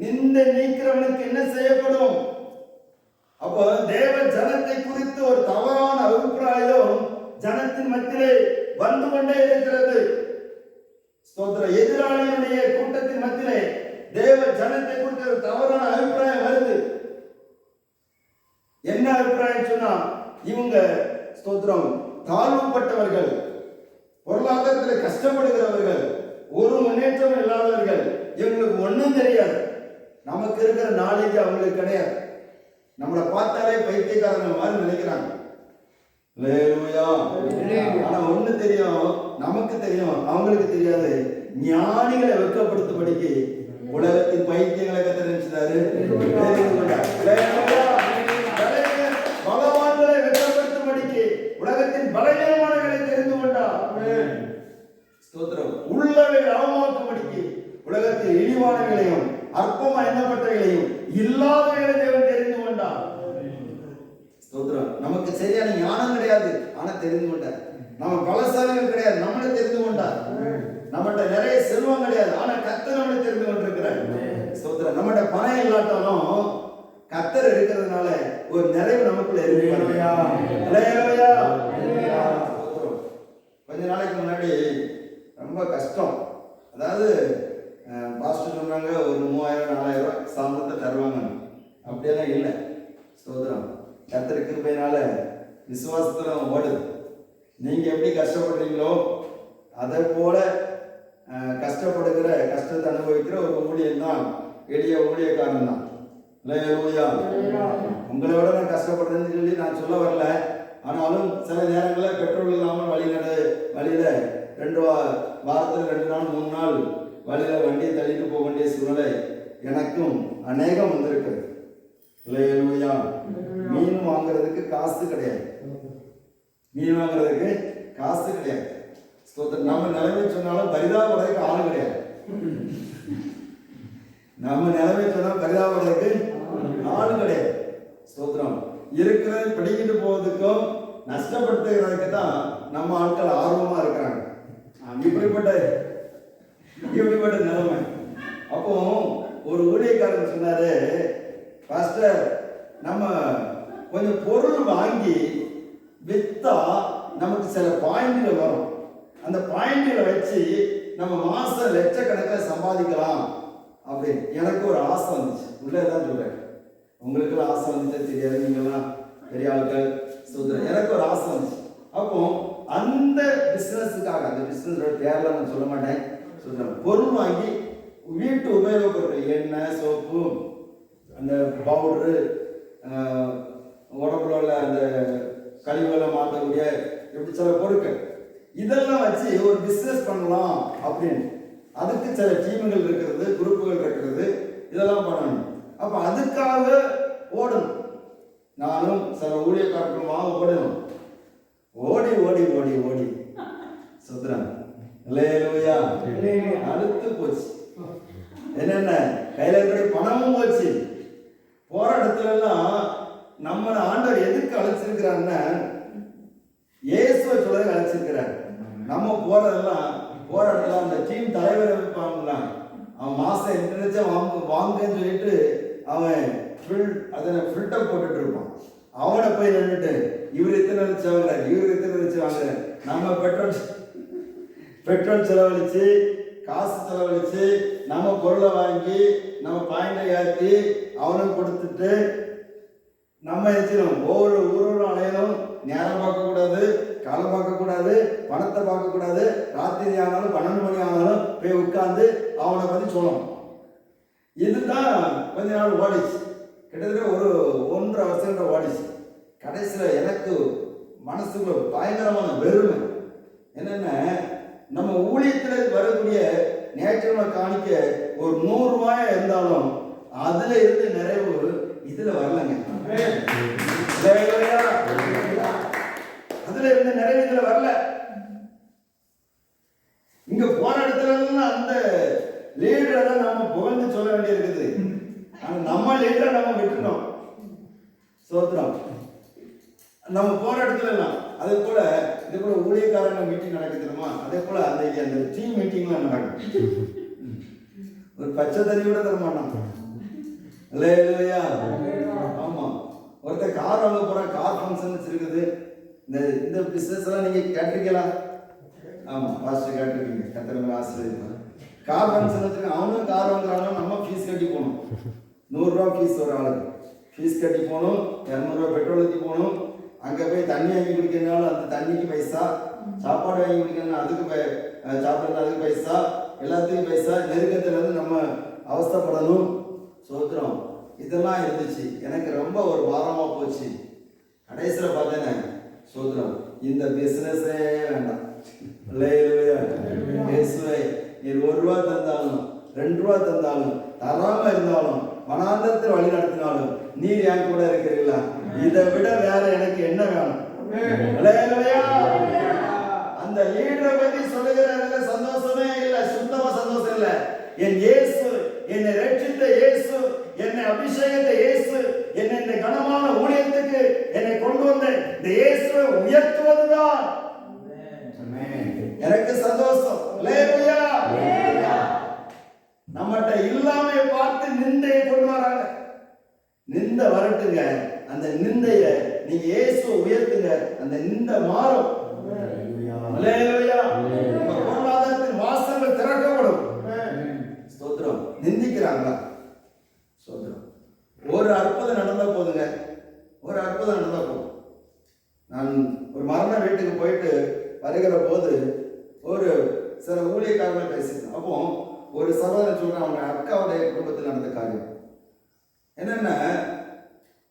நிந்தை நீக்கிறவனுக்கு என்ன செய்யப்படும்? அப்போ தேவ ஜனத்தை குறித்து ஒரு தவறான அபிப்பிராயம் ஜனத்தின் மத்தியிலே வந்து கொண்டே இருக்கிறது. ஸ்தோத்திரம். எதிராளியுடைய கூட்டத்தின் மத்தியிலே தேவ ஜனத்தை குறித்து ஒரு தவறான அபிப்பிராயம் வருது. என்ன அபிப்பிராயம் சொன்னா, இவங்க ஸ்தோத்திரம் தாழ்வுப்பட்டவர்கள், பொருளாதாரத்தில் கஷ்டப்படுகிறவர்கள், ஒரு முன்னேற்றம் இல்லாதவர்கள், இவங்களுக்கு ஒன்றும் தெரியாது. நமக்கு இருக்கிற நாலேஜ் அவங்களுக்கு கிடையாது. நம்மளை பார்த்தாலே பைத்தியக்காரங்க மாதிரி நினைக்கிறாங்க. ஆனா ஒண்ணு தெரியும், நமக்கு தெரியும், அவங்களுக்கு தெரியாது. ஞானிகளை வெட்கப்படுத்தும்படிக்கு உலகத்தின் பைத்தியங்களை கத்த நினைச்சாரு. பலவான்களை வெட்கப்படுத்தும்படிக்கு உலகத்தின் பலவீனமானவர்களை தெரிந்து கொண்டார். ஸ்தோத்திரம். உள்ளவை அவமாக்கும்படிக்கு உலகத்தில் இழிவானவர்களையும் அற்பமா எண்ணப்பட்டவர்களையும் இல்லாதவர்களை தேவன் தெரிந்து கொண்டார். ஸ்தோத்திரம். நமக்கு சரியான ஞானம் கிடையாது, ஆனா தெரிந்து கொண்டார். நம்ம பலசாலிகள் கிடையாது, நம்மளை தெரிந்து கொண்டார். நம்மகிட்ட நிறைய செல்வம் கிடையாது, ஆனா கர்த்தர் நம்மளை தெரிந்து கொண்டிருக்கிறார். ஸ்தோத்திரம். நம்மகிட்ட பணம் இல்லாட்டாலும் கர்த்தர் இருக்கிறதுனால ஒரு நிறைவு நமக்குள்ள இருக்கு. கொஞ்ச நாளைக்கு முன்னாடி ரொம்ப கஷ்டம். அதாவது பாஸ்டர் சொன்னாங்க ஒரு 3000-4000 சம்பளத்தை தருவாங்க. அப்படியெல்லாம் இல்லை. ஸ்தோத்திரம். கர்த்தர் கிருபையினால விசுவாசத்துல ஓடுது. நீங்க எப்படி கஷ்டப்படுறீங்களோ அதை போல கஷ்டப்படுகிற கஷ்டத்தை அனுபவிக்கிற ஒரு ஊழியன் தான் எளிய ஊழியக்காரன் தான். அல்லேலூயா. உங்களை விட நான் கஷ்டப்படுறேன்னு சொல்லி நான் சொல்ல வரல. ஆனாலும் சில நேரங்களில் பெட்ரோல் இல்லாமல் வழியில வாரத்தில் 2 நாள் 3 நாள் வழியில வண்டியை தள்ளிட்டு போக வேண்டிய சூழ்நிலை எனக்கும் அநேகம் வந்திருக்கிறது. அல்லேலூயா. மீன் வாங்குறதுக்கு காசு கிடையாது. நம்ம நிலைமை சொன்னாலும் பரிதாபப்படுறதுக்கு ஆள் கிடையாது. ஸ்தோத்திரம். இருக்கிறது படிக்கிட்டு போவதுக்கும் நஷ்டப்படுத்துகிறதுக்கு தான் நம்ம ஆட்கள் ஆர்வமா இருக்கிறாங்க. இப்படிப்பட்ட நிலைமை. அப்போ ஒரு ஊழியக்காரர் சொன்னாரு, பாஸ்டர் நம்ம கொஞ்சம் பொருள் வாங்கி வித்தா நமக்கு சில பாயிண்ட்கள் வரும். அந்த பாயிண்ட்களை வச்சு நம்ம மாசம் லட்சக்கணக்கில் சம்பாதிக்கலாம் அப்படின்னு எனக்கு ஒரு ஆசை வந்துச்சு. உள்ளதான் சொல்றேன், உங்களுக்கு ஆசை வந்துச்சு தெரியாது, நீங்கெல்லாம் பெரிய ஆட்கள். எனக்கு ஒரு ஆசை வந்துச்சு. அப்போ அந்த பிசினஸுக்காக, அந்த பிசினஸ் பேர்ல நான் சொல்ல மாட்டேன், சொல்றேன், பொருள் வாங்கி வீட்டு உபயோகப் பொருட்கள், எண்ணெய், சோப்பு, அந்த பவுடரு, உடம்புல உள்ள அந்த கழிவுகளை மாற்றக்கூடிய இப்படி சில பொருட்கள், இதெல்லாம் வச்சு ஒரு பிசினஸ் பண்ணலாம் அப்படின்னு. அதுக்கு சில டீமுகள் இருக்கிறது, குரூப்புகள் இருக்கிறது, இதெல்லாம் பண்ணணும். அப்ப அதுக்காக ஓடணும். நானும் சில ஊழியக்காரர்களுமாக ஓடணும். ஓடி ஓடி ஓடி ஓடி சுத்துறேன். அல்லேலூயா. அழுத்து போச்சு. என்னென்ன கையில இருக்கிற பணமும் போச்சு. போற இடத்துல எல்லாம் நம்ம ஆண்டவர் எதுக்கு அழைச்சிருக்கிறாருன்னா இயேசுவை சொல்ல அழைச்சிருக்கிறார். நம்ம போற இடத்துல அந்த டீம் தலைவரை வைப்பாங்களா, அவன் மாசம் எத்தனை வாங்கன்னு சொல்லிட்டு அவன் ஃபில்டர் போட்டுட்டு இருப்பான். அவனை போய் நின்றுட்டு இவர் எத்தனை லட்சம் வாங்குறாரு, இவர் எத்தனை லட்சம் வாங்குறாரு. நம்ம பெட்ரோல் செலவழிச்சு, காசு செலவழிச்சு, நம்ம பொருளை வாங்கி, நம்ம பாயிண்டை ஏற்றி அவனுக்கு கொடுத்துட்டு நம்ம எச்சிடும். ஒவ்வொரு ஊரும் அலையணும். நேரம் பார்க்கக்கூடாது, காலம் பார்க்கக்கூடாது, பணத்தை பார்க்கக்கூடாது. ராத்திரி ஆனாலும் 12 மணி ஆனாலும் போய் உட்கார்ந்து அவனை பற்றி சொல்லணும். இதுதான் கொஞ்ச நாள் ஓடிச்சு. கிட்டத்தட்ட ஒரு 1.5 வருஷம் ஓடிச்சு. கடைசியில் எனக்கு மனசுக்குள்ள பயங்கரமான வெறுமை. என்னென்ன, நம்ம ஊழியத்தில் வரக்கூடிய நேற்றுமை காணிக்க ஒரு 100 ரூபாயா இருந்தாலும் அதுல இருந்து நிறைவு இதுல வரலங்க. அதுல இருந்து நிறைவு இதுல வரல. இங்க போன இடத்துல அந்த லீடரை நம்ம புகழ்ந்து சொல்ல வேண்டி இருக்குது. ஆனா நம்ம லீடரை நம்ம விட்டுட்டோம். சோத்திரம். நம்ம போற இடத்துல எல்லாம் அதே போல இதே போல ஊழியக்காரங்க மீட்டிங் நடக்குதுமா, அதே போல அந்த டீம் மீட்டிங்லாம் நடக்கும். ஒரு பச்சை தண்ணி கூட தர மாட்டான். இல்லையா? ஆமா. ஒருத்தர் கார் வாங்க போற, கார் ஃபங்க்ஷன் வச்சிருக்குது. இந்த பிசினஸ் எல்லாம் நீங்க கேட்டிருக்கீங்களா? ஆமா, பாஸ்டர் கேட்டிருக்கீங்க. கத்திரங்க ஆசிரியர் கார் ஃபங்க்ஷன் வச்சிருக்க, அவனும் கார் வாங்குறாங்க. நம்ம ஃபீஸ் கட்டி போகணும். 100 ரூபா ஃபீஸ் ஒரு ஆளுக்கு ஃபீஸ் கட்டி போகணும். 200 ரூபா பெட்ரோல் ஊற்றி போகணும். அங்கே போய் தண்ணி வாங்கி குடிக்கிறதுனால அந்த தண்ணிக்கு பைசா, சாப்பாடு வாங்கி குடிக்கிறதுனால அதுக்கு சாப்பிட்றது அதுக்கு பைசா, எல்லாத்துக்கும் பைசா. நெருக்கத்துல நம்ம அவஸ்தைப்படணும். சோத்திரம். இதெல்லாம் இருந்துச்சு. எனக்கு ரொம்ப ஒரு பாரமா போச்சு. கடைசியில் பார்த்தேனே, சோத்திரம், இந்த பிசினஸே வேண்டாம். நீ 1 ரூபா தந்தாலும் 2 ரூபா தந்தாலும் தராம இருந்தாலும் வனாந்தரத்தில் வழி நடத்தினாலும் நீர் என் கூட இருக்கிறீங்களா? இதை விட வேற எனக்கு என்ன வேணும்? அந்த லீடரை பத்தி சொல்லுகிறதுல சந்தோஷமே இல்லை, சுத்தமா சந்தோஷம் இல்லை. என் இயேசு, என்னை ரட்சித்த இயேசு, என்னை அபிஷேகித்த இயேசு, என்னை இந்த கனமான ஊழியத்துக்கு என்னை கொண்டு வந்த இந்த இயேசுவை உயர்த்துவதுதான் எனக்கு சந்தோஷம். நம்மகிட்ட இல்லாமையை பார்த்து நிந்தையை கொண்டு வராங்க. நிந்தை வரட்டுங்க. அந்த நிந்தைய நீங்க இயேசுவை உயர்த்துங்க, அந்த நிந்தை மாறும். பொருளாதாரத்தின் வாசல்கள் திறக்கப்படும். ஸ்தோத்திரம். நிந்திக்கிறாங்களா? ஸ்தோத்திரம். ஒரு அற்புதம் நடந்தா போதுங்க, ஒரு அற்புதம் நான் ஒரு மரண வீட்டுக்கு போயிட்டு வருகிற போது ஒரு சில ஊழியக்காரர்கள் பேசியிருந்தேன். அப்போ ஒரு சகோதரன் சொல்றேன், அவங்க அக்காவுடைய குடும்பத்தில் நடந்த காரியம் என்னன்னா,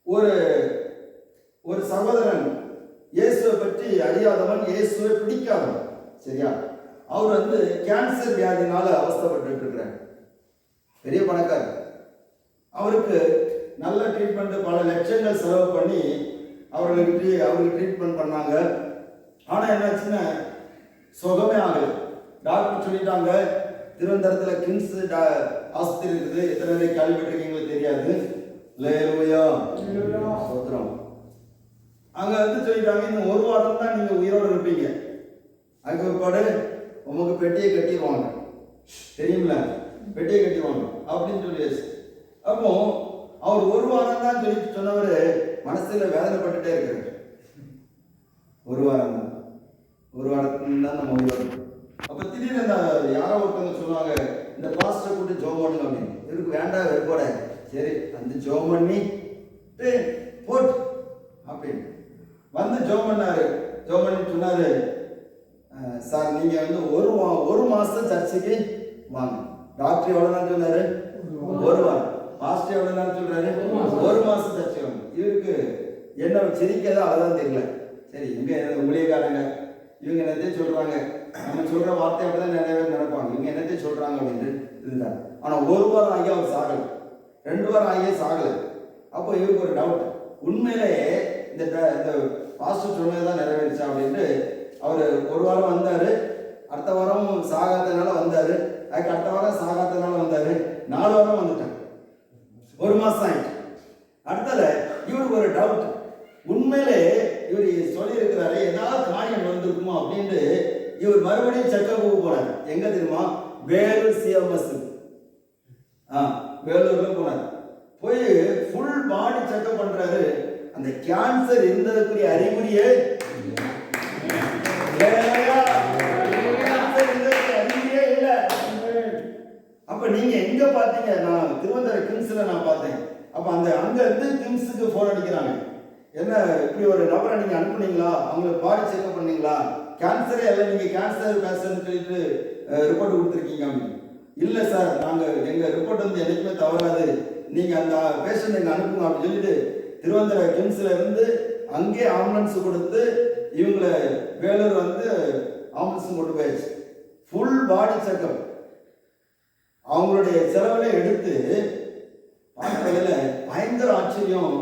ஒரு ஒரு சகோதரன் இயேசுவை பற்றி அறியாதவன், இயேசுவை பிடிக்காதவன், சரியா? அவர் கேன்சர் வியாதினால அவஸ்தைப்பட்டு இருக்கிறார். பெரிய பணக்காரர். அவருக்கு நல்ல ட்ரீட்மெண்ட், பல லட்சங்கள் செலவு பண்ணி அவருக்கு ட்ரீட்மெண்ட் பண்ணாங்க. ஆனால் என்னாச்சுன்னா சுகமே ஆகலை. டாக்டர் சொல்லிட்டாங்க, திருவனந்தபுரத்தில் கிம்ஸ் ஆஸ்பத்திரி இருக்குது. எத்தனை பேரை கேள்விப்பட்டிருக்கீங்களோ தெரியாது. லேலூயா சோத்திரம். அங்கே சொல்லிட்டாங்க, இன்னும் ஒரு வாரம் தான் நீங்கள் உயிரோடு இருப்பீங்க. அதுக்கு பிற்பாடு உங்களுக்கு பெட்டியை கட்டிடுவாங்க, தெரியுமில்ல, பெட்டியை கட்டிடுவாங்க அப்படின்னு சொல்லியாச்சு. அப்போ அவர் ஒரு வாரம் தான் சொல்லிட்டு சொன்னவர் மனசுல வேதனைப்பட்டுட்டே இருக்கிறார். ஒரு வாரம் தான், ஒரு வாரத்துக்கு தான் நம்ம உயிரோடு. அப்போ திடீர்னு யாரோ ஒருத்தவங்க சொல்லுவாங்க, இந்த பாஸ்டரை கூட்டு ஜோம் பண்ணுங்க அப்படின்னு. இவருக்கு வேண்டாம் வெப்போட, சரி அந்த ஜோம் பண்ணி போட்டு அப்படின்னு ஜோம் பண்ணாரு. ஜோம் பண்ணி சொன்னாரு, சார் நீங்க ஒரு மாசம் சர்ச்சைக்கு வாங்க. டாக்டர் எவ்வளவு நாள் சொன்னாரு? ஒரு வாரம். பாஸ்டர் எவ்வளவு நாள் சொல்றாரு? ஒரு மாசம் சர்ச்சை வாங்க. இவருக்கு என்ன சிரிக்கதோ அதான் தெரியல. சரி, இங்க ஊழியக்காரங்க இவங்க என்னத்தையும் சொல்றாங்க, நம்ம சொல்ற வார்த்தை அப்படிதான் நிறைய பேர் நினைப்பாங்க, இவங்க என்னத்தையும் சொல்றாங்க அப்படின்னு இருந்தாங்க. ஆனா ஒரு வாரம் ஆகி அவர் சாகலை, 2 வாரம் ஆகியே சாகலை. அப்போ இவருக்கு ஒரு டவுட், உண்மையிலேயே இந்த பாஸ்டர் சொன்னதுதான் நிறைவேறிச்சா அப்படின்ட்டு அவர் ஒரு வாரம் வந்தாரு. அடுத்த வாரம் சாகாதனால வந்தாரு. அதுக்கு அடுத்த வாரம் சாகாதனால வந்தாரு. 4 வாரம் வந்துட்டாங்க. ஒரு மாசம் ஆயிடுச்சு. அடுத்தது இவருக்கு ஒரு டவுட், உண்மையிலே இவர் சொல்லி இருக்கிறாரு ஏதாவது காரியம் வந்திருக்குமோ அப்படின்ட்டு இவர் மறுபடியும் செக்கப்புக்கு போனார். எங்க தெரியுமா? வேலூர் சிஎம்எஸ், வேலூர்ல போனார். போய் ஃபுல் பாடி செக்கப் பண்றாரு. அந்த கேன்சர் இருந்ததுக்குரிய அறிகுறியே இல்லை. அப்ப நீங்க எங்க பாத்தீங்க? நான் திருவனந்தபுரம் கிம்ஸ்ல நான் பார்த்தேன். அப்ப அங்க இருந்து கிம்ஸுக்கு போன் அடிக்கிறாங்க, என்ன இப்படி ஒரு நபரை நீங்க அனுப்புனீங்களா, அவங்களுக்கு பாடி செக்அப் பண்ணீங்களா, கேன்சரே இல்லை, நீங்க கேன்சர் பேஷண்ட் சொல்லிட்டு ரிப்போர்ட் கொடுத்துருக்கீங்க அப்படின்னு. இல்லை சார், நாங்க எங்க ரிப்போர்ட் என்னைக்குமே தவறாது, நீங்க அந்த பேஷண்ட் எங்க அனுப்புங்க அப்படின்னு சொல்லிட்டு திருவனந்தபுரம் கிம்ஸ்ல இருந்து அங்கே ஆம்புலன்ஸ் கொடுத்து இவங்களை வேலூர் ஆம்புலன்ஸ் கொண்டு போயிடுச்சு. ஃபுல் பாடி செக்அப் அவங்களுடைய செலவுல எடுத்து பார்க்கறதுல பயங்கர ஆச்சரியம்.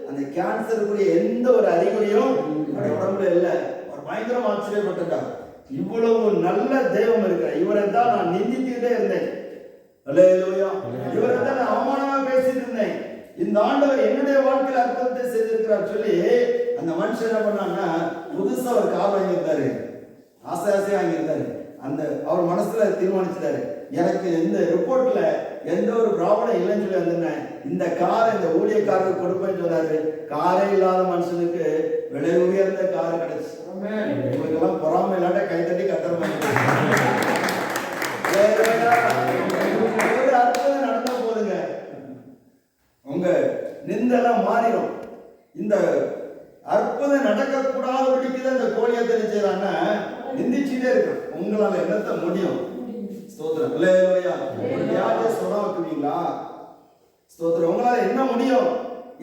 அந்த கேன்சருக்குரிய எந்த ஒரு அறிகுறியும் உடம்புல இல்லை. ஒரு பயங்கரம் ஆச்சரியப்பட்டார். இவ்வளவு நல்ல தெய்வம் இருக்கிற இவரை தான் நான் நிந்தித்துக்கிட்டே இருந்தேன். இவரை தான் நான் அவமானமா பேசிட்டு இருந்தேன். இந்த ஆண்டவர் என்னுடைய வாழ்க்கையில் அற்புதத்தை செய்திருக்கிறார் சொல்லி அந்த மனுஷன் என்ன பண்ணாங்கன்னா, புதுசா ஒரு கார் வாங்கியிருந்தாரு, ஆசையா வாங்கியிருந்தாரு. அவர் மனசுல தீர்மானிச்சிட்டாரு, எனக்கு இந்த ரிப்போர்ட்ல எந்த ஒரு ப்ராப்ளம் இல்லைன்னு சொல்லி வந்திருந்தேன், இந்த கார் இந்த ஊழியக்காரருக்கு கொடுப்பேன்னு சொன்னாரு. காரே இல்லாத மனுஷனுக்கு விலை உயர்ந்த கார் கிடைச்சு. உங்களுக்கு எல்லாம் பொறாமை இல்லாட்ட கைத்தட்டி கத்துற மாதிரி அற்புதம் நடந்த போதுங்க, உங்க நிந்தெல்லாம் மாறிடும். இந்த அற்புதம் நடக்கக்கூடாதபடிக்கு அந்த கோழியத்தை செய்யறாங்க, நிந்திச்சுட்டே இருக்கு. உங்களால என்னத்த முடியும்? ஸ்தோத்திரம். சொல்ல வைக்குவீங்களா? ஸ்தோத்திரம். உங்களால என்ன முடியும்?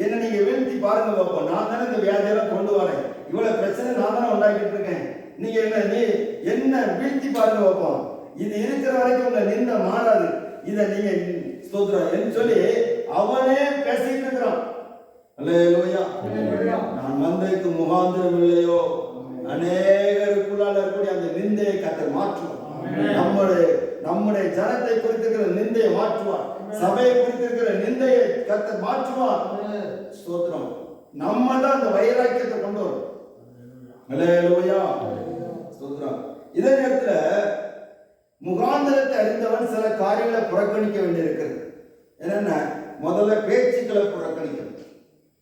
என்ன நீங்க வீழ்த்தி பாருங்க பார்ப்போம். நான் தானே இந்த வியாதியெல்லாம் கொண்டு வரேன், இவ்வளவு பிரச்சனை நான் தானே உண்டாக்கிட்டு இருக்கேன். நீங்க என்ன வீழ்த்தி பாருங்க பார்ப்போம். இது இருக்கிற வரைக்கும் உங்க நிந்த மாறாது. இதை நீங்க ஸ்தோத்திரம் என்று சொல்லி அவனே பேசிட்டு இருக்கிறான். நான் மந்தைக்கு முகாந்திரம் இல்லையோ, அநேகருக்குள்ளால இருக்கக்கூடிய அந்த நிந்தையை கர்த்தர் மாற்றுவார். நம்முடைய ஜனத்தை குறித்திருக்கிற நிந்தையை மாற்றுவார். சபையை குறித்திருக்கிற நிந்தையை கர்த்தர் மாற்றுவார். ஸ்தோத்திரம். நம்ம தான் அந்த வைராக்கியத்தை கொண்டு வரும். அல்லேலூயா. ஸ்தோத்திரம். இதே நேரத்துல முகாந்திரத்தை அறிந்தவன் சில காரியங்களை புறக்கணிக்க வேண்டியிருக்கிறது. என்னன்னா, முதல்ல பேச்சுக்களை புறக்கணிக்கணும்.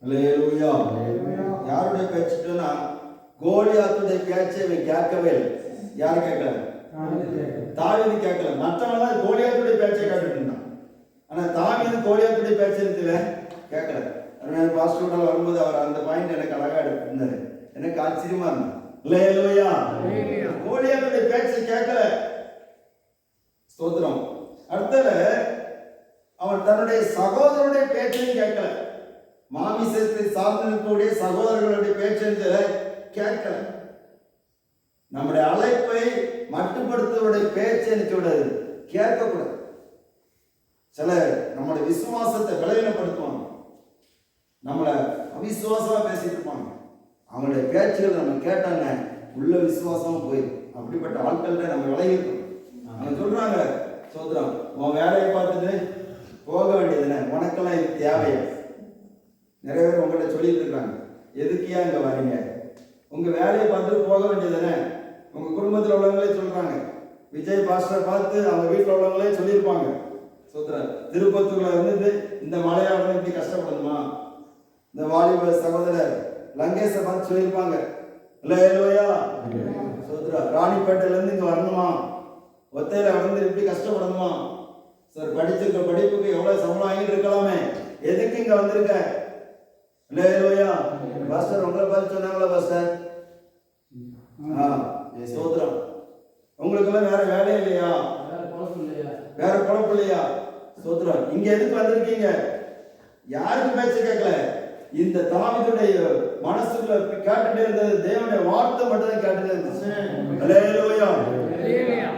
அல்லேலூயா. யாருடைய பேச்சுன்னா, கோலியாத்துடைய பேச்சை இவன் கேட்கவே இல்லை. யாரு கேட்கல? தாவீது கேட்கல. மற்றவங்க கோலியாத்துடைய பேச்சை கேட்டுட்டு இருந்தான். ஆனா தாவீது கோலியாத்துடைய பேச்சை கேட்கல. பாஸ்டர் வரும்போது அவர் அந்த பாயிண்ட் எனக்கு அழகா இருந்தாரு. எனக்கு ஆச்சரியமா இருந்தது. அல்லேலூயா. கோலியாத்துடைய பேச்சை கேட்கல. ஸ்தோத்திரம். அடுத்தது அவன் தன்னுடைய சகோதரனுடைய பேச்சையும் கேட்கல. மாமிசத்தை சார்ந்திருக்கக்கூடிய சகோதரர்களுடைய பேச்சை கேட்கல. நம்முடைய அழைப்பை மட்டுப்படுத்துவருடைய பேச்சை நினைக்கூடாது, கேட்கக்கூடாது. சில நம்முடைய விசுவாசத்தை விளைவினப்படுத்துவாங்க, நம்மளை அவிசுவாசமா பேசிட்டு இருப்பாங்க. அவங்களுடைய பேச்சுகள் நம்ம கேட்டாங்க உள்ள விசுவாசமா போயிடும். அப்படிப்பட்ட ஆட்கள்கிட்ட நம்ம விளைவிக்கணும். அவங்க சொல்றாங்க, சோதரம் உன் வேலையை பார்த்துட்டு போக வேண்டியதுன்னு, உனக்கெல்லாம் இது தேவையா? நிறைய பேர் உங்கள்கிட்ட சொல்லிட்டு இருக்காங்க, எதுக்கியா இங்க வரீங்க? உங்க வேலையை பார்த்துட்டு போக வேண்டியதுன்னு உங்க குடும்பத்தில் உள்ளவங்களே சொல்றாங்க. விஜய் பாஸ்டரை பார்த்து அவங்க வீட்டில் உள்ளவங்களே சொல்லியிருப்பாங்க. சோதரன் திருப்பத்தூர்ல இருந்து இந்த மலையாளம் இப்படி கஷ்டப்படணுமா? இந்த வாலிப சகோதரர் லங்கேஷை பார்த்து சொல்லியிருப்பாங்க. அல்லேலூயா. சோதரா ராணிப்பேட்டையில இருந்து இங்க வரணுமா? ஒத்தையில வந்து இப்படி கஷ்டப்படணுமா? சார் படிச்சிருக்க படிப்புக்கு எவ்வளவு சம்பளம் வாங்கிட்டு இருக்கலாமே, எதுக்கு இங்க வந்திருக்க? அல்லேலூயா. பாஸ்டர் உங்களை பார்த்து சொன்னாங்களா பாஸ்டர்? சோதரம் உங்களுக்கு எல்லாம் வேற வேலை இல்லையா? வேற குழப்பம் இல்லையா? சோதரம் இங்க எதுக்கு வந்திருக்கீங்க? யாருக்கு பேச்சு கேட்கல. இந்த தாவீதுடைய மனசுக்குள்ள கேட்டுட்டே இருந்தது தேவனுடைய வார்த்தை மட்டும் தான் கேட்டுட்டே இருந்துச்சு. அல்லேலூயா.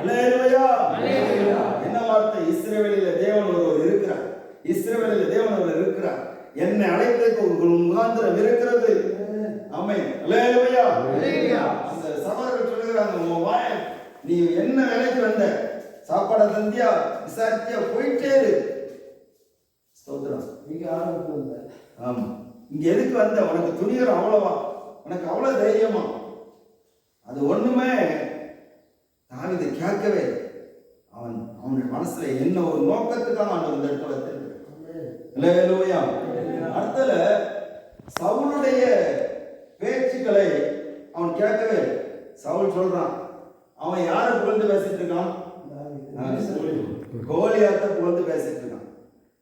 அல்லேலூயா. என்ன வார்த்தை? இஸ்ரவேலில தேவன் ஒருவர் இருக்கிறார். இஸ்ரவேலில தேவன் ஒருவர் இருக்கிறார். என்னை அழைத்ததற்கு ஒரு முகாந்திரம் இருக்கிறது. ஆமென். அல்லேலூயா. அந்த சகோதரர் சொல்லுகிறாங்க, நீ என்ன வேலைக்கு வந்த? சாப்பாட தந்தியா, விசாரித்தியா, போயிட்டே இரு. ஸ்தோத்திரம். நீங்க ஆரம்பிச்சு ஆமா, இங்க எதுக்கு வந்த? உனக்கு துணிகரம் அவ்வளவா? உனக்கு அவ்வளவு தைரியமா? அது ஒண்ணுமே தாவீது கேட்கவே. அவனுடைய மனசுல என்ன ஒரு நோக்கத்துக்காக அவன் இந்த இடத்துல அல்லேலூயா. அடுத்தல சவுலுடைய பேச்சுக்களை அவன் கேட்கவே. சவுல் சொல்றான், அவன் யாரை புகழ்ந்து பேசிட்டு இருக்கான்? கோலியாத்தை புகழ்ந்து பேசிட்டு இருக்கான்.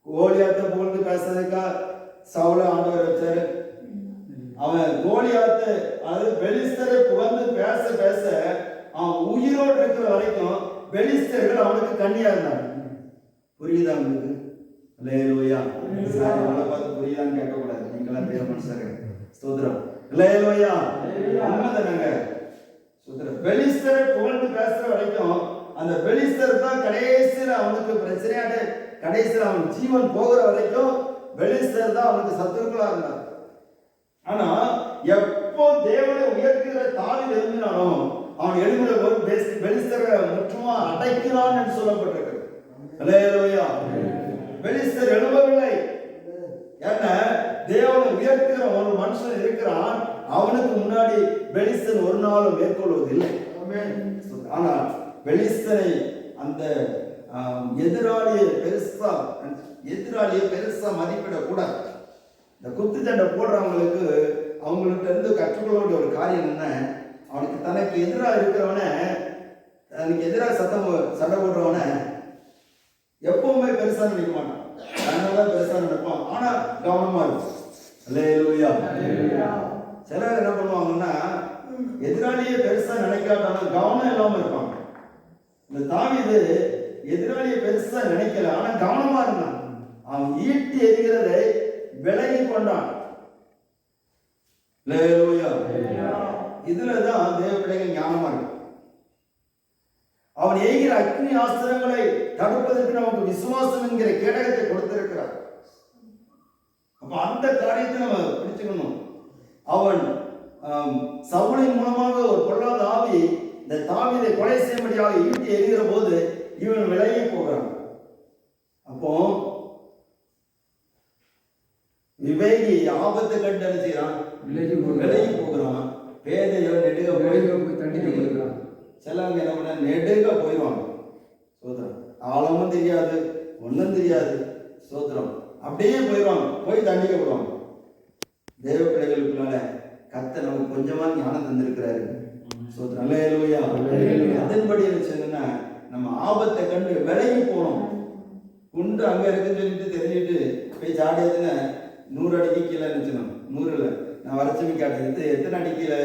கோலியாத்தை புகழ்ந்து பேசுறதுக்கா சவுல ஆண்டவர் வச்சாரு. அவன் கோலியாத்தை அது பெலிஸ்தரை புகழ்ந்து பேச பேச அவன் உயிரோடு இருக்கிற வரைக்கும் பெலிஸ்தர்கள் அவனுக்கு கண்ணியா இருந்தாங்க. புரியுதா உங்களுக்கு? அல்லேலூயா. சாரி, உங்களை பார்த்து புரியுதான்னு கேட்கக்கூடாது, நீங்களாம் தேவ மனுஷர்கள். ஸ்தோத்திரம். அல்லேலூயா. உண்மைதானங்க? ஸ்தோத்திரம். பெலிஸ்தரை புகழ்ந்து பேசுற வரைக்கும் அந்த பெலிஸ்தர் தான் கடைசியில் அவனுக்கு பிரச்சனையாட்டு, கடைசியில் அவன் ஜீவன் போகிற வரைக்கும் பெலிஸ்தர் தான் அவனுக்கு சத்துருக்களா இருந்தார். ஆனா எப்போ தேவனை உயர்த்துகிற தாவீது எழுந்தினாலும் அவன் எழுதுகிற போது பெலிஸ்தரை முற்றுமா அடைக்கிறான் என்று சொல்லப்பட்டிருக்கு. அல்லேலூயா. பெலிஸ்தர் எழும்பவில்லை. ஏன்னா தேவனை உயர்த்துகிற ஒரு மனுஷன் இருக்கிறான், அவனுக்கு முன்னாடி பெலிஸ்தன் ஒரு நாளும் மேற்கொள்வதில்லை. ஆனால் பெலிஸ்தனை அந்த எதிராளியை பெருசா மதிப்பிடக்கூடாது. இந்த குத்துச்சண்டை போடுறவங்களுக்கு அவங்கள்ட்ட இருந்து கற்றுக்கொள்ள வேண்டிய ஒரு காரியம் என்ன? அவனுக்கு தனக்கு எதிராக இருக்கிறவன, தனக்கு எதிராக சண்டை போடுறவன எப்பவுமே பெருசா நினைக்க மாட்டான். அதனாலதான் பெருசா நினைப்பான். ஆனா கவனமா இருக்கும். அல்லேலூயா. சிலர் என்ன பண்ணுவாங்கன்னா எதிராளியை பெருசா நினைக்காட்டாலும் கவனம் இல்லாம இருப்பாங்க. இந்த தாவீது எதிராளியை பெருசா நினைக்கல, ஆனா கவனமா இருந்தான். அவன் ஈட்டி எறிகிறதை விலகி கொண்டான். இதுலதான் தேவ பிள்ளைகள் ஞானமா இருக்கு. அவன் எய்கிற அக்னி ஆஸ்திரங்களை தடுப்பதற்கு நமக்கு விசுவாசம் என்கிற கேடகத்தை கொடுத்திருக்கிறார். அப்ப அந்த காரியத்தை நம்ம பிடிச்சுக்கணும். அவன் சவுலின் மூலமாக ஒரு பொல்லாத ஆவி இந்த தாவீதை கொலை செய்யும்படியாக ஈட்டி எறிகிற போது இவன் விலகி போகிறான். அப்போ விவேகி ஆபத்தை கண்டு என்ன செய்யறான்? விலகி போகிறான். பேதையோ நெடுக போய் தண்டிக்க போகிறான். சிலவங்க என்ன பண்ண நெடுக போயிடுவாங்க. சோதரம் ஆழமும் தெரியாது, ஒன்றும் தெரியாது. சோதரம் அப்படியே போயிடுவாங்க, போய் தண்டிக்கப்படுவாங்க. தேவ பிள்ளைகளுக்குள்ள கர்த்தர் நமக்கு கொஞ்சமா ஞானம் தந்திருக்கிறாரு. சோதரம். அல்லேலூயா. அதன்படி என்ன நம்ம ஆபத்தை கண்டு விலகி போனோம். குண்டு அங்க இருக்குன்னு சொல்லிட்டு தெரிஞ்சுட்டு போய் ஜாடியதுன்னு 100 அடிக்கு கீழே நினைச்சணும். 100 இல்ல நான் வரைச்சி காட்டுறேன். இது எத்தனை அடி கீழே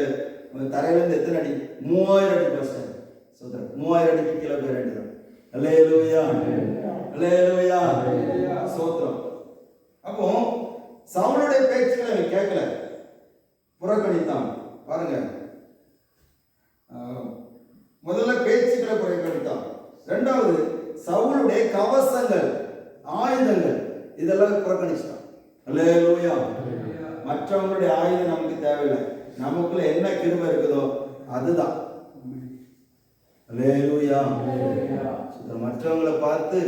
தரையிலேருந்து எத்தனை அடி? 3000 அடி பாஸ்டர். சோதரன் 3000 அடிக்கு கீழே போய் வேண்டியதான். அல்லேலூயா, அல்லேலூயா, சோத்திரம். அப்போ சவுளுடைய பேச்சுக்களை அவன் கேட்கல, புறக்கணித்தான். பாருங்க, முதல்ல பேச்சுக்களை புறக்கணித்தான். இரண்டாவது சவுளுடைய கவசங்கள், ஆயுதங்கள் இதெல்லாம் புறக்கணிச்சிட்டான். அல்லேலூயா. மற்றவங்களுடைய ஆயுதம் நமக்கு தேவையில்லை, நமக்குள்ள என்ன கிருபை இருக்குதோ அதுதான். அல்லேலூயா. மற்றவங்களை பார்த்து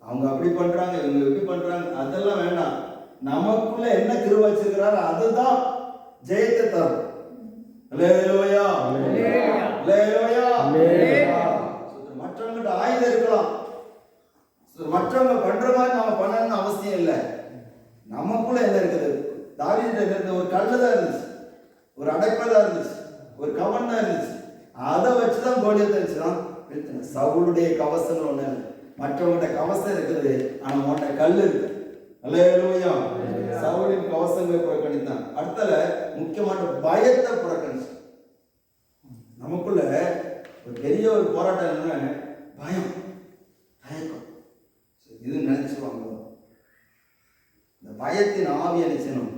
அவங்க அப்படி பண்றாங்க, இவங்க எப்படி பண்றாங்க, அதெல்லாம் வேண்டாம். நமக்குள்ள என்ன கிருபை வச்சிருக்கிறாரோ அதுதான் ஜெயத்தை தரும். அல்லேலூயா, அல்லேலூயா. மற்றவங்கிட்ட ஆயுதம் இருக்கலாம், மற்றவங்க பண்ற மாதிரி நாம பண்ணணும்னு அவசியம் இல்லை. நமக்குள்ள என்ன இருக்குது? தாவீது இருந்த ஒரு கல்லு தான் இருந்துச்சு, ஒரு அடைப்பதான் இருந்துச்சு, ஒரு கவன் தான் இருந்துச்சு. அதை வச்சுதான் கோலியத்தை வச்சுதான் வீழ்த்தின. சவுளுடைய கவசங்கள் ஒண்ணு, மற்றவங்கிட்ட கவசம் இருக்குது, ஆனா உன்கிட்ட கல் இருக்கு. அல்லேலூயா. சவுலின் கவசங்களை புறக்கணித்தான். அடுத்தல முக்கியமான பயத்தை புறக்கணிச்சு. நமக்குள்ள ஒரு பெரிய ஒரு போராட்டம் என்ன? பயம், தயக்கம். இது நினைச்சுவாங்க. இந்த பயத்தின் ஆவியை நிச்சயம்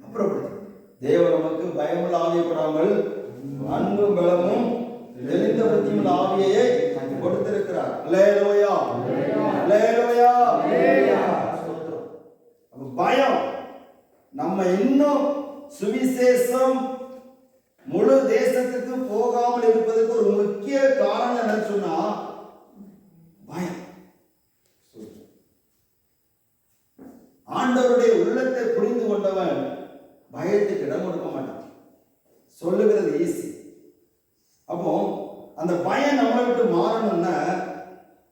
அப்புறப்படுத்த தேவன் நமக்கு பயமுள்ள ஆவியப்படாமல் அன்பும் பலமும் தெளிந்த புத்தியுள்ள ஆவியை கொடுத்திருக்கிறார். அல்லேலூயா, அல்லேலூயா. பயம் நம்ம இன்னும் சுவிசேஷம் முழு தேசத்துக்கு போகாமல் இருப்பதற்கு ஒரு முக்கிய காரணம் என்ன சொன்னா பயம். ஆண்டவருடைய உள்ளத்தை புரிந்து கொண்டவன் பயத்துக்கு இடம் கொடுக்க மாட்டான். சொல்லுகிறது ஈஸி. அப்போ அந்த பயம் நம்மளை விட்டு மாறணும்னா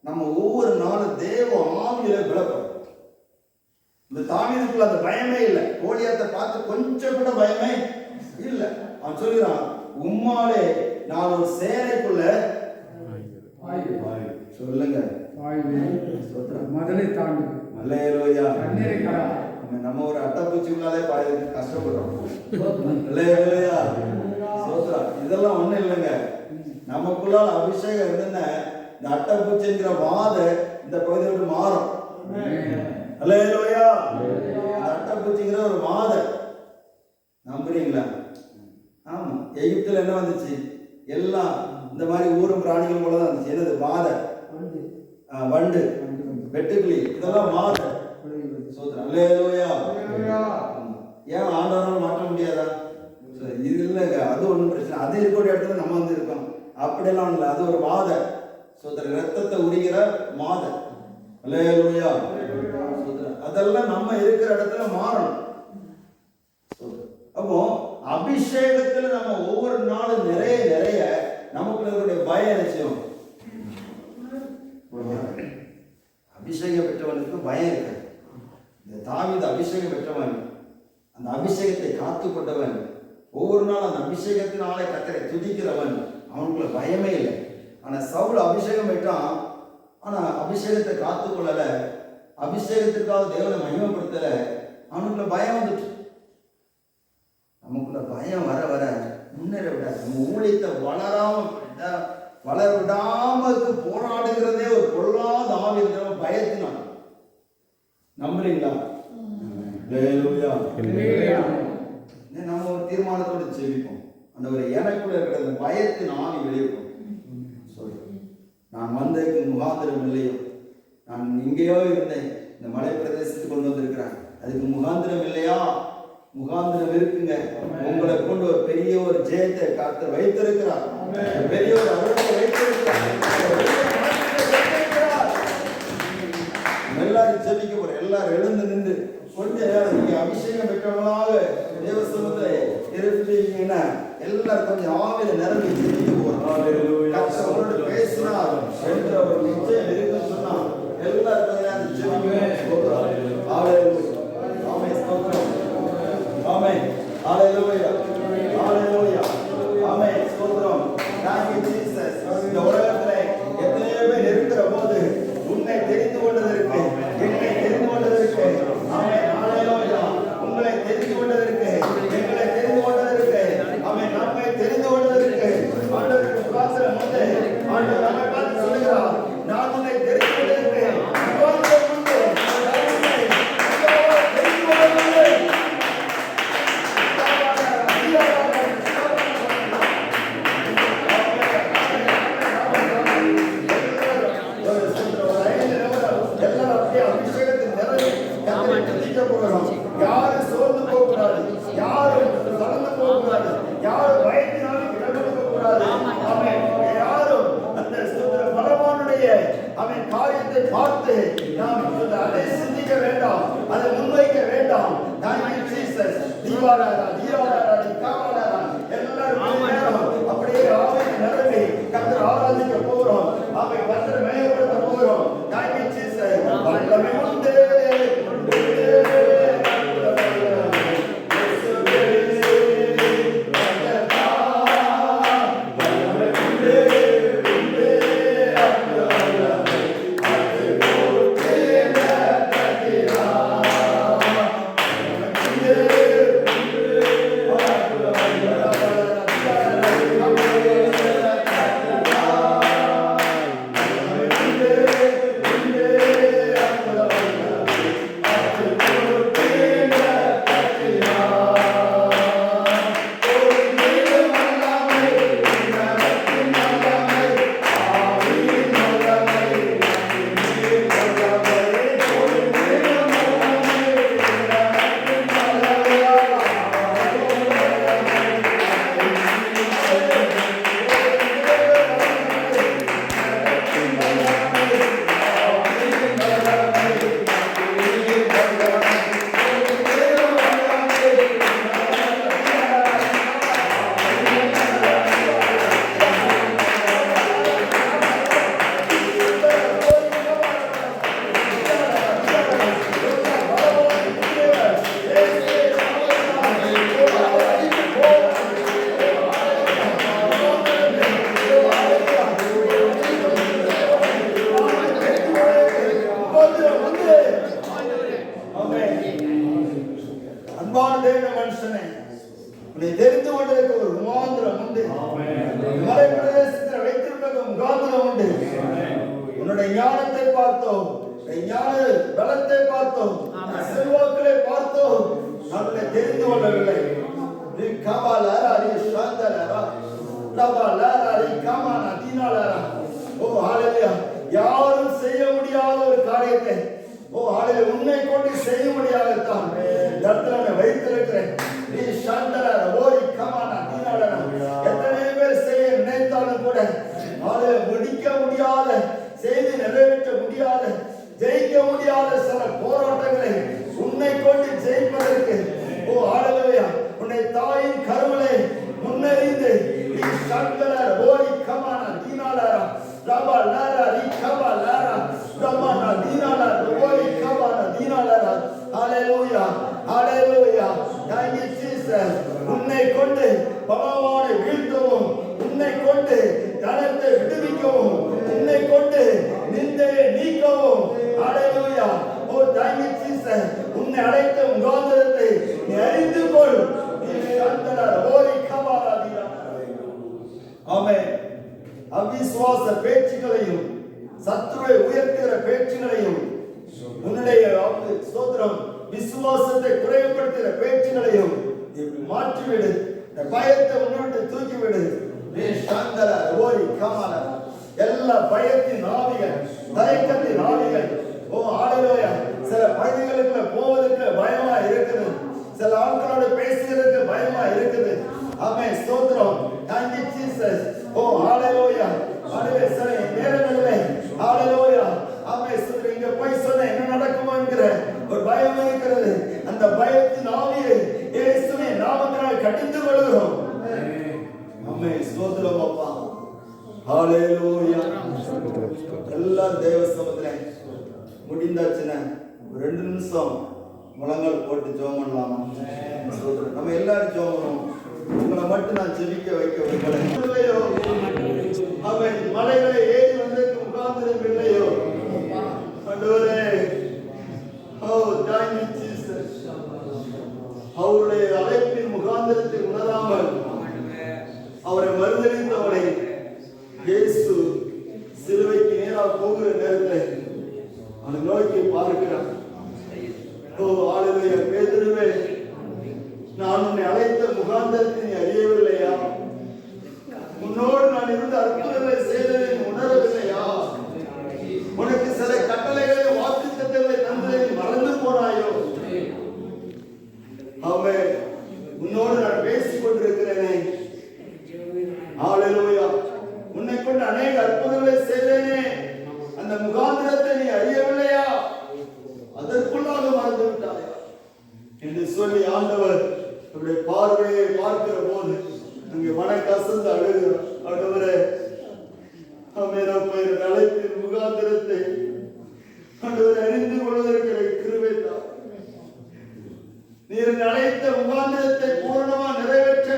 நம்ம ஒவ்வொரு நாளும் தேவ ஆவியில விளப்போம். இந்த தாவீதுக்குள்ள அந்த பயமே இல்லை. கோலியாத்தை பார்த்து கொஞ்சம் கூட பயமே இல்லை. அவன் சொல்கிறான், உம்மாலே நான் ஒரு சேனைக்குள்ள சொல்லுங்க மதனை தாண்டி. அல்லேலூயா. நம்ம ஒரு அட்டைப்பூச்சி உள்ளாலே பாய்க்கு கஷ்டப்படுறோம். அல்லேலூயா. இதெல்லாம் ஒண்ணும் இல்லைங்க. நமக்குள்ளால் அபிஷேகம் இருந்துன்னா இந்த அட்டைப்பூச்சிங்கிற வாத இந்த பகுதியை விட்டு மாறும். அல்லேலூயா. அட்டைப்பூச்சிங்கிற ஒரு வாத நம்புறீங்களா? ஆமா, எகிப்துல என்ன வந்துச்சு? எல்லாம் இந்த மாதிரி ஊரும் பிராணிகள் போலதான் வந்துச்சு. என்னது? வாத, வண்டு, வெட்டுக்கிளி, இதெல்லாம் வாத. அல்லேலூயா. ஏன் ஆண்டவரால் மாற்ற முடியாதா? இது இல்லைங்க, அது ஒன்றும் பிரச்சனை. அது இருக்கக்கூடிய இடத்துல நம்ம வந்து இருக்கோம், அப்படியெல்லாம் இல்லை. அது ஒரு வாத. ரத்தத்தை உரிகிற மாத. அல்லேலூயா. அதெல்லாம் நம்ம இருக்கிற இடத்துல மாறணும். அப்போ அபிஷேகத்துல நம்ம ஒவ்வொரு நாளும் நிறைய நிறைய நமக்கு பயம் நிச்சயம். அபிஷேகம் பெற்றவனுக்கு பயம் இருக்கு. இந்த தாவீது அபிஷேகம் பெற்றவன், அந்த அபிஷேகத்தை காத்து கொண்டவன், ஒவ்வொரு நாளும் அந்த அபிஷேகத்தினாலே கர்த்தரை துதிக்கிறவன், அவனுக்குள்ள பயமே இல்லை. ஆனா சவுல் அபிஷேகம் பெற்றான், ஆனா அபிஷேகத்தை காத்து கொள்ளல, அபிஷேகத்திற்காக தேவனை மகிமைப்படுத்தல, அவனுக்குள்ள பயம் வந்துட்டு. நமக்குள்ள பயம் வர வர முன்னேற விடாது. நம்ம ஊழியத்தை வளர விடாமக்கு போராடுகிறதே ஒரு பொருளாத ஆவி இருக்கிற பயத்தினால். நம்புறீங்களா? நம்ம ஒரு தீர்மானத்தோடு ஜெபிப்போம். அந்த ஒரு எனக்குள்ள இருக்கிற அந்த பயத்தின் ஆவி வெளியிருப்போம். நான் வந்ததுக்கு முகாந்திரம் இல்லையோ, நான் இங்கேயோ இருந்தேன், இந்த மலை பிரதேசத்துக்கு கொண்டு வந்திருக்கிறேன், அதுக்கு முகாந்திரம் இல்லையா? முகாந்திரம் இருக்குங்க. உங்களை கொண்டு ஒரு பெரிய ஒரு ஜெயத்தை கர்த்தர் வைத்திருக்கிறார். பெரிய ஒரு அருளை வைத்திருக்கிறார். எல்லாரும் ஜெபிக்க போறோம். எல்லாரும் எழுந்து நின்று கொஞ்ச நேரம் நீங்க அபிஷேகம் பெற்றவங்களாக தேவ சமூகத்தை இருப்பீங்கன்னா எல்லாரும் கொஞ்சம் ஆவில நிரம்பி ஜெபிக்க போறோம். அவரோட பேசினார் என்ற ஒரு நிச்சயம் இருக்குன்னு சொன்னா எல்லாரும் கொஞ்ச நேரம் ஜெபிக்க. ஆமென். ஹalleluya. ஹalleluya. ஆமென். ஸ்தோத்திரம். Thank you Jesus. இந்த உலகத்திலே எத்தனையோ பேர் இருக்கிற போது உன்னை தெரிந்து கொண்டதற்கு, என்னை தெரிந்து கொண்டதற்கு, ஆமென். ஹalleluya. உங்களை தெரிந்து கொண்டதற்கு, எங்களை பயத்தின் ஆவிக்கு இடம் கொடுக்க கூடாது. ஆமென். யாரும் அந்த பலவானுடைய அவன் காரியத்தை பார்த்து நாம் அதை சிந்திக்க வேண்டாம், அதை முன்வைக்க வேண்டாம். எல்லாரும் அப்படியே ஆவியை நிரம்பி கர்த்தரை ஆராதிக்க போகிறோம். ஆமை கர்த்தரை மேம்படுத்த போகிறோம். வல்லமை உண்டு தெரிந்து கொண்டிருக்க ஒரு முகாந்திரம் உண்டு. மலை பிரதேசத்தில் வைத்திருக்க முகாந்திரம் உண்டு. உன்னுடைய ஞானத்தை பார்த்தோம், ஞான பலத்தை பார்த்தோம், செல்வாக்களை பார்த்தோம், நம்மளை தெரிந்து கொள்ளவில்லை. யாரும் செய்ய முடியாத ஒரு காரியத்தை உன்னை கொண்டு செய்ய முடியாதத்தான் வைத்திருக்கிறேன். எத்தனை பேர் செய்ய நினைத்தாலும் கூட முடிக்க முடியாத, செய்து நிறைவேற்ற முடியாத, ஜெயிக்க முடியாத சில போராட்டங்களை உன்னை கொண்டு ஜெயிப்பதற்கு உன்னை தாயின் கருவிலே முன்னறிந்து உன்னை கொண்டு பலவானை வீழ்த்தவும், உன்னை கொண்டு தனத்தை விடுவிக்கவும், உன்னை கொண்டு நிந்தையை நீக்கவும். ஹல்லேலூயா. ஓ thank you Jesus. உன்னை அழைத்த முகாந்திரத்தை நீ அறிந்து கொள். ஆமென். அவிசுவாச பேச்சுகளையும் சத்துருவை உயர்த்துகிற பேச்சுகளையும் உன்னுடைய ஸ்தோத்திரம் விசுவாசத்தை குறைவுபடுத்துகிற பேச்சுகளையும் மாற்றிவிடு. பயத்தை உன்னுடைய தூக்கிவிடு. எல்லா பயத்தின் ஆவிகள், தயக்கத்தின் ஆவிகள், ஓ ஹல்லேலூயா, சில பகுதிகளுக்கு போவதற்கு பயமா இருக்குது, சில ஆட்களோட பேசுகிறதுக்கு பயமா இருக்குது. ஆமென். ஸ்தோத்திரம். thank you Jesus. ஓ ஹல்லேலூயா. ஹல்லேலூயா. சில நேரங்களிலே ஹல்லேலூயா, ஆமென், இங்க போய் சொன்ன என்ன நடக்குமோ என்கிற ஒரு பயம் இருக்கிறது. அந்த பயத்தின் ஆவியை இயேசுவின் நாமத்தினால் கடிந்து கொள்கிறோம். ஆமென். ஸ்தோத்திரம் அப்பா. ஹல்லேலூயா. எல்லாரும் தேவ சமூகத்திலே முடிந்தாச்சுன்னா 2 நிமிஷம் முழங்கால் போட்டு ஜெபம் பண்ணலாமா? நம்ம எல்லாரும் ஜெபம் பண்ணுவோம். உங்களை மட்டும் நான் ஜெபிக்க வைக்க விரும்பலையோ, அவன் மலைகளை ஏறி வந்ததுக்கு முகாந்திரம் இல்லையோ, ஆண்டவரே, ஓ thank you Jesus. அவருடைய அழைப்பின் முகாந்திரத்தை உணராமல் அவரை மறுதலித்தவனை இயேசு சிலுவைக்கு நேராக போகிற நேரத்தில் அவனை நோக்கி பார்க்கிறான். ஓ ஹல்லேலூயா. பேதுருவே, நான் உன்னை அழைத்த முகாந்திரத்தை நீ அறியவில்லையா? உன்னோடு நான் இருந்த அற்புதங்களை செய்ததை உணர கசந்து அழுகிறோம். ஆண்டவரே, அமேரப்பையின் அழைப்பின் முகாந்திரத்தை ஆண்டவரை அறிந்து கொள்வதற்கு கிருபை தாரும். நீர் அழைத்த முகாந்திரத்தை பூரணமா நிறைவேற்ற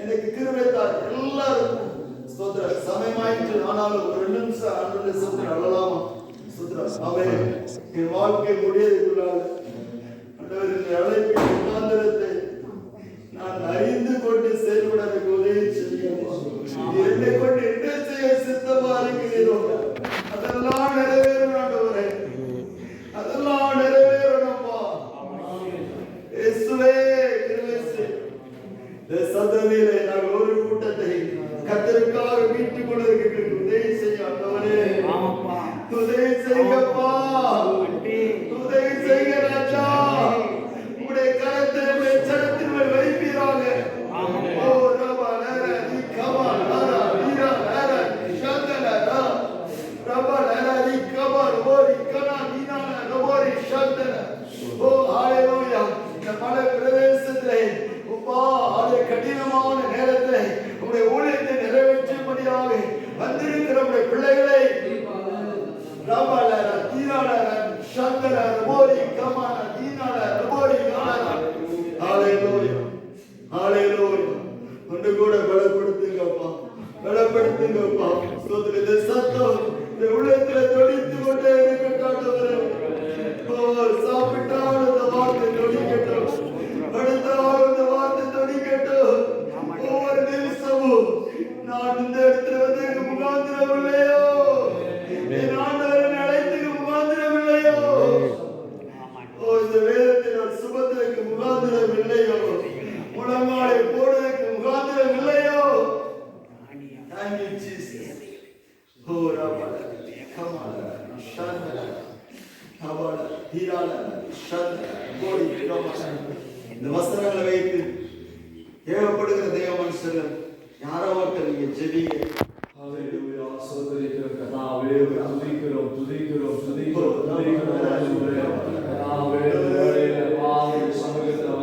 எனக்கு கிருபை தாரும். எல்லாருக்கும் ஸ்தோத்திரம். சமயமாயிற்று, ஆனாலும் ஒரு 2 நிமிஷம் ஆண்டவருடைய சத்தம் அழலாமா? ஸ்தோத்திரம். அவன் என் வாழ்க்கை முடியதுக்குள்ளாக ஆண்டவரின் அழைப்பின் முகாந்திரத்தை நான் அறிந்து கொண்டு செயல்பட எனக்கு உதவி செய்யும். என்னை கொண்டு என்ன செய்ய சித்தமா இருக்கிறீரோ அதெல்லாம் நிறைவேறும் ஆண்டவரே, அதெல்லாம் நிறைவேறணும்ப்பா. இயேசுவே கிருபை செய். இந்த சந்ததியிலே நாங்கள் ஒரு கூட்டத்தை கர்த்தருக்காக மீட்டுக் கொள்வதற்கு உதவி செய்ய ஆண்டவரே. உதவி செய்யப்பா, உதவி செய்ய ராஜா. உடைய கரத்தை உடைய சரத்தின் மேல் வைப்பீராக. ஓ ரபா நர தி கமா நர வீரா நர ஷந்தன நர ரபா நர தி கமா ரோரி கனா நீனா ரோரி ஷந்தன. ஓ ஹalleluya. இந்த மலை பிரதேசத்திலே அப்பா அதே கடினமான நேரத்திலே உடைய ஊழியத்தை நிறைவேற்றும்படியாக வந்திருக்கிற உடைய பிள்ளைகளை ரபால தீரால ஷந்தன ரோரி கமா நீனா ரோரி கனா. ஹalleluya, ஹalleluya. ஒன்று கூட பலப்படுத்துங்கப்பா, பலப்படுத்துங்கப்பா. ஸ்தோத்திரம். இந்த சத்தம் இந்த உள்ளத்துல தொடித்து கொண்டே இருக்கட்டும். சாப்பிட்டால் இந்த வார்த்தை தொடிக்கட்டும், படுத்தால் இந்த வார்த்தை தொடிக்கட்டும். ஒவ்வொரு நிமிஷமும் நான் இந்த இடத்துல வந்து முகாந்திரம் இல்லையோ, என் ஆண்டவரின் அழைத்துக்கு முகாந்திரம் இல்லையோ, இந்த வேதத்தை நான் சுமந்ததற்கு முகாந்திரம் இல்லையோ, முழங்காலை போடுவதற்கு முகாந்திரம் இல்லையோ. Thank you, Jesus. Oh, Rabala, Kamala, Shandala, Kabala, Hirala, Shandala, Bodi, Kamala. இந்த வஸ்திரங்களை வைத்து தேவைப்படுகிற தேவ மனுஷர்கள் யாரோ ஒருத்தர் நீங்க ஜெபிங்க. ஹalleluya. சோதரிக்கிற கர்த்தாவே, துதிக்கிறோம், துதிக்கிறோம், துதிக்கிறோம், துதிக்கிறோம். கர்த்தாவே, உம்முடைய பாவ சமூகத்தில்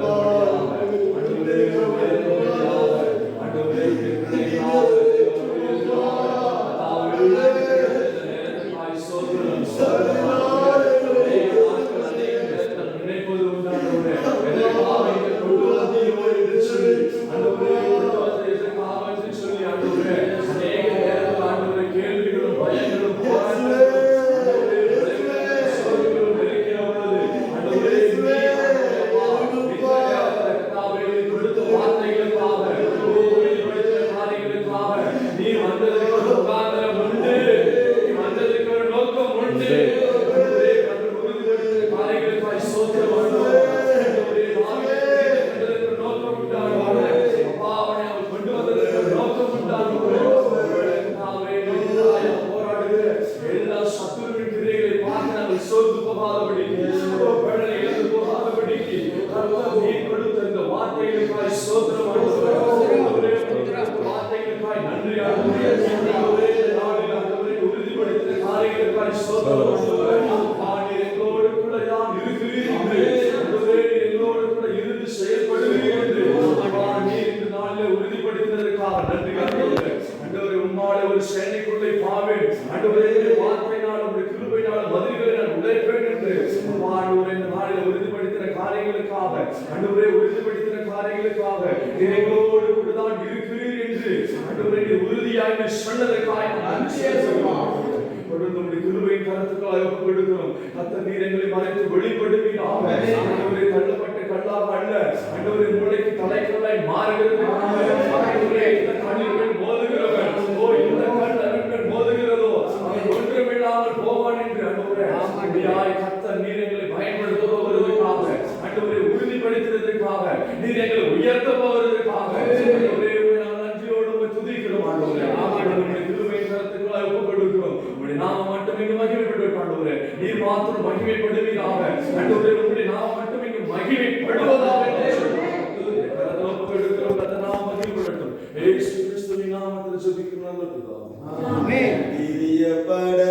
பிரியப்பட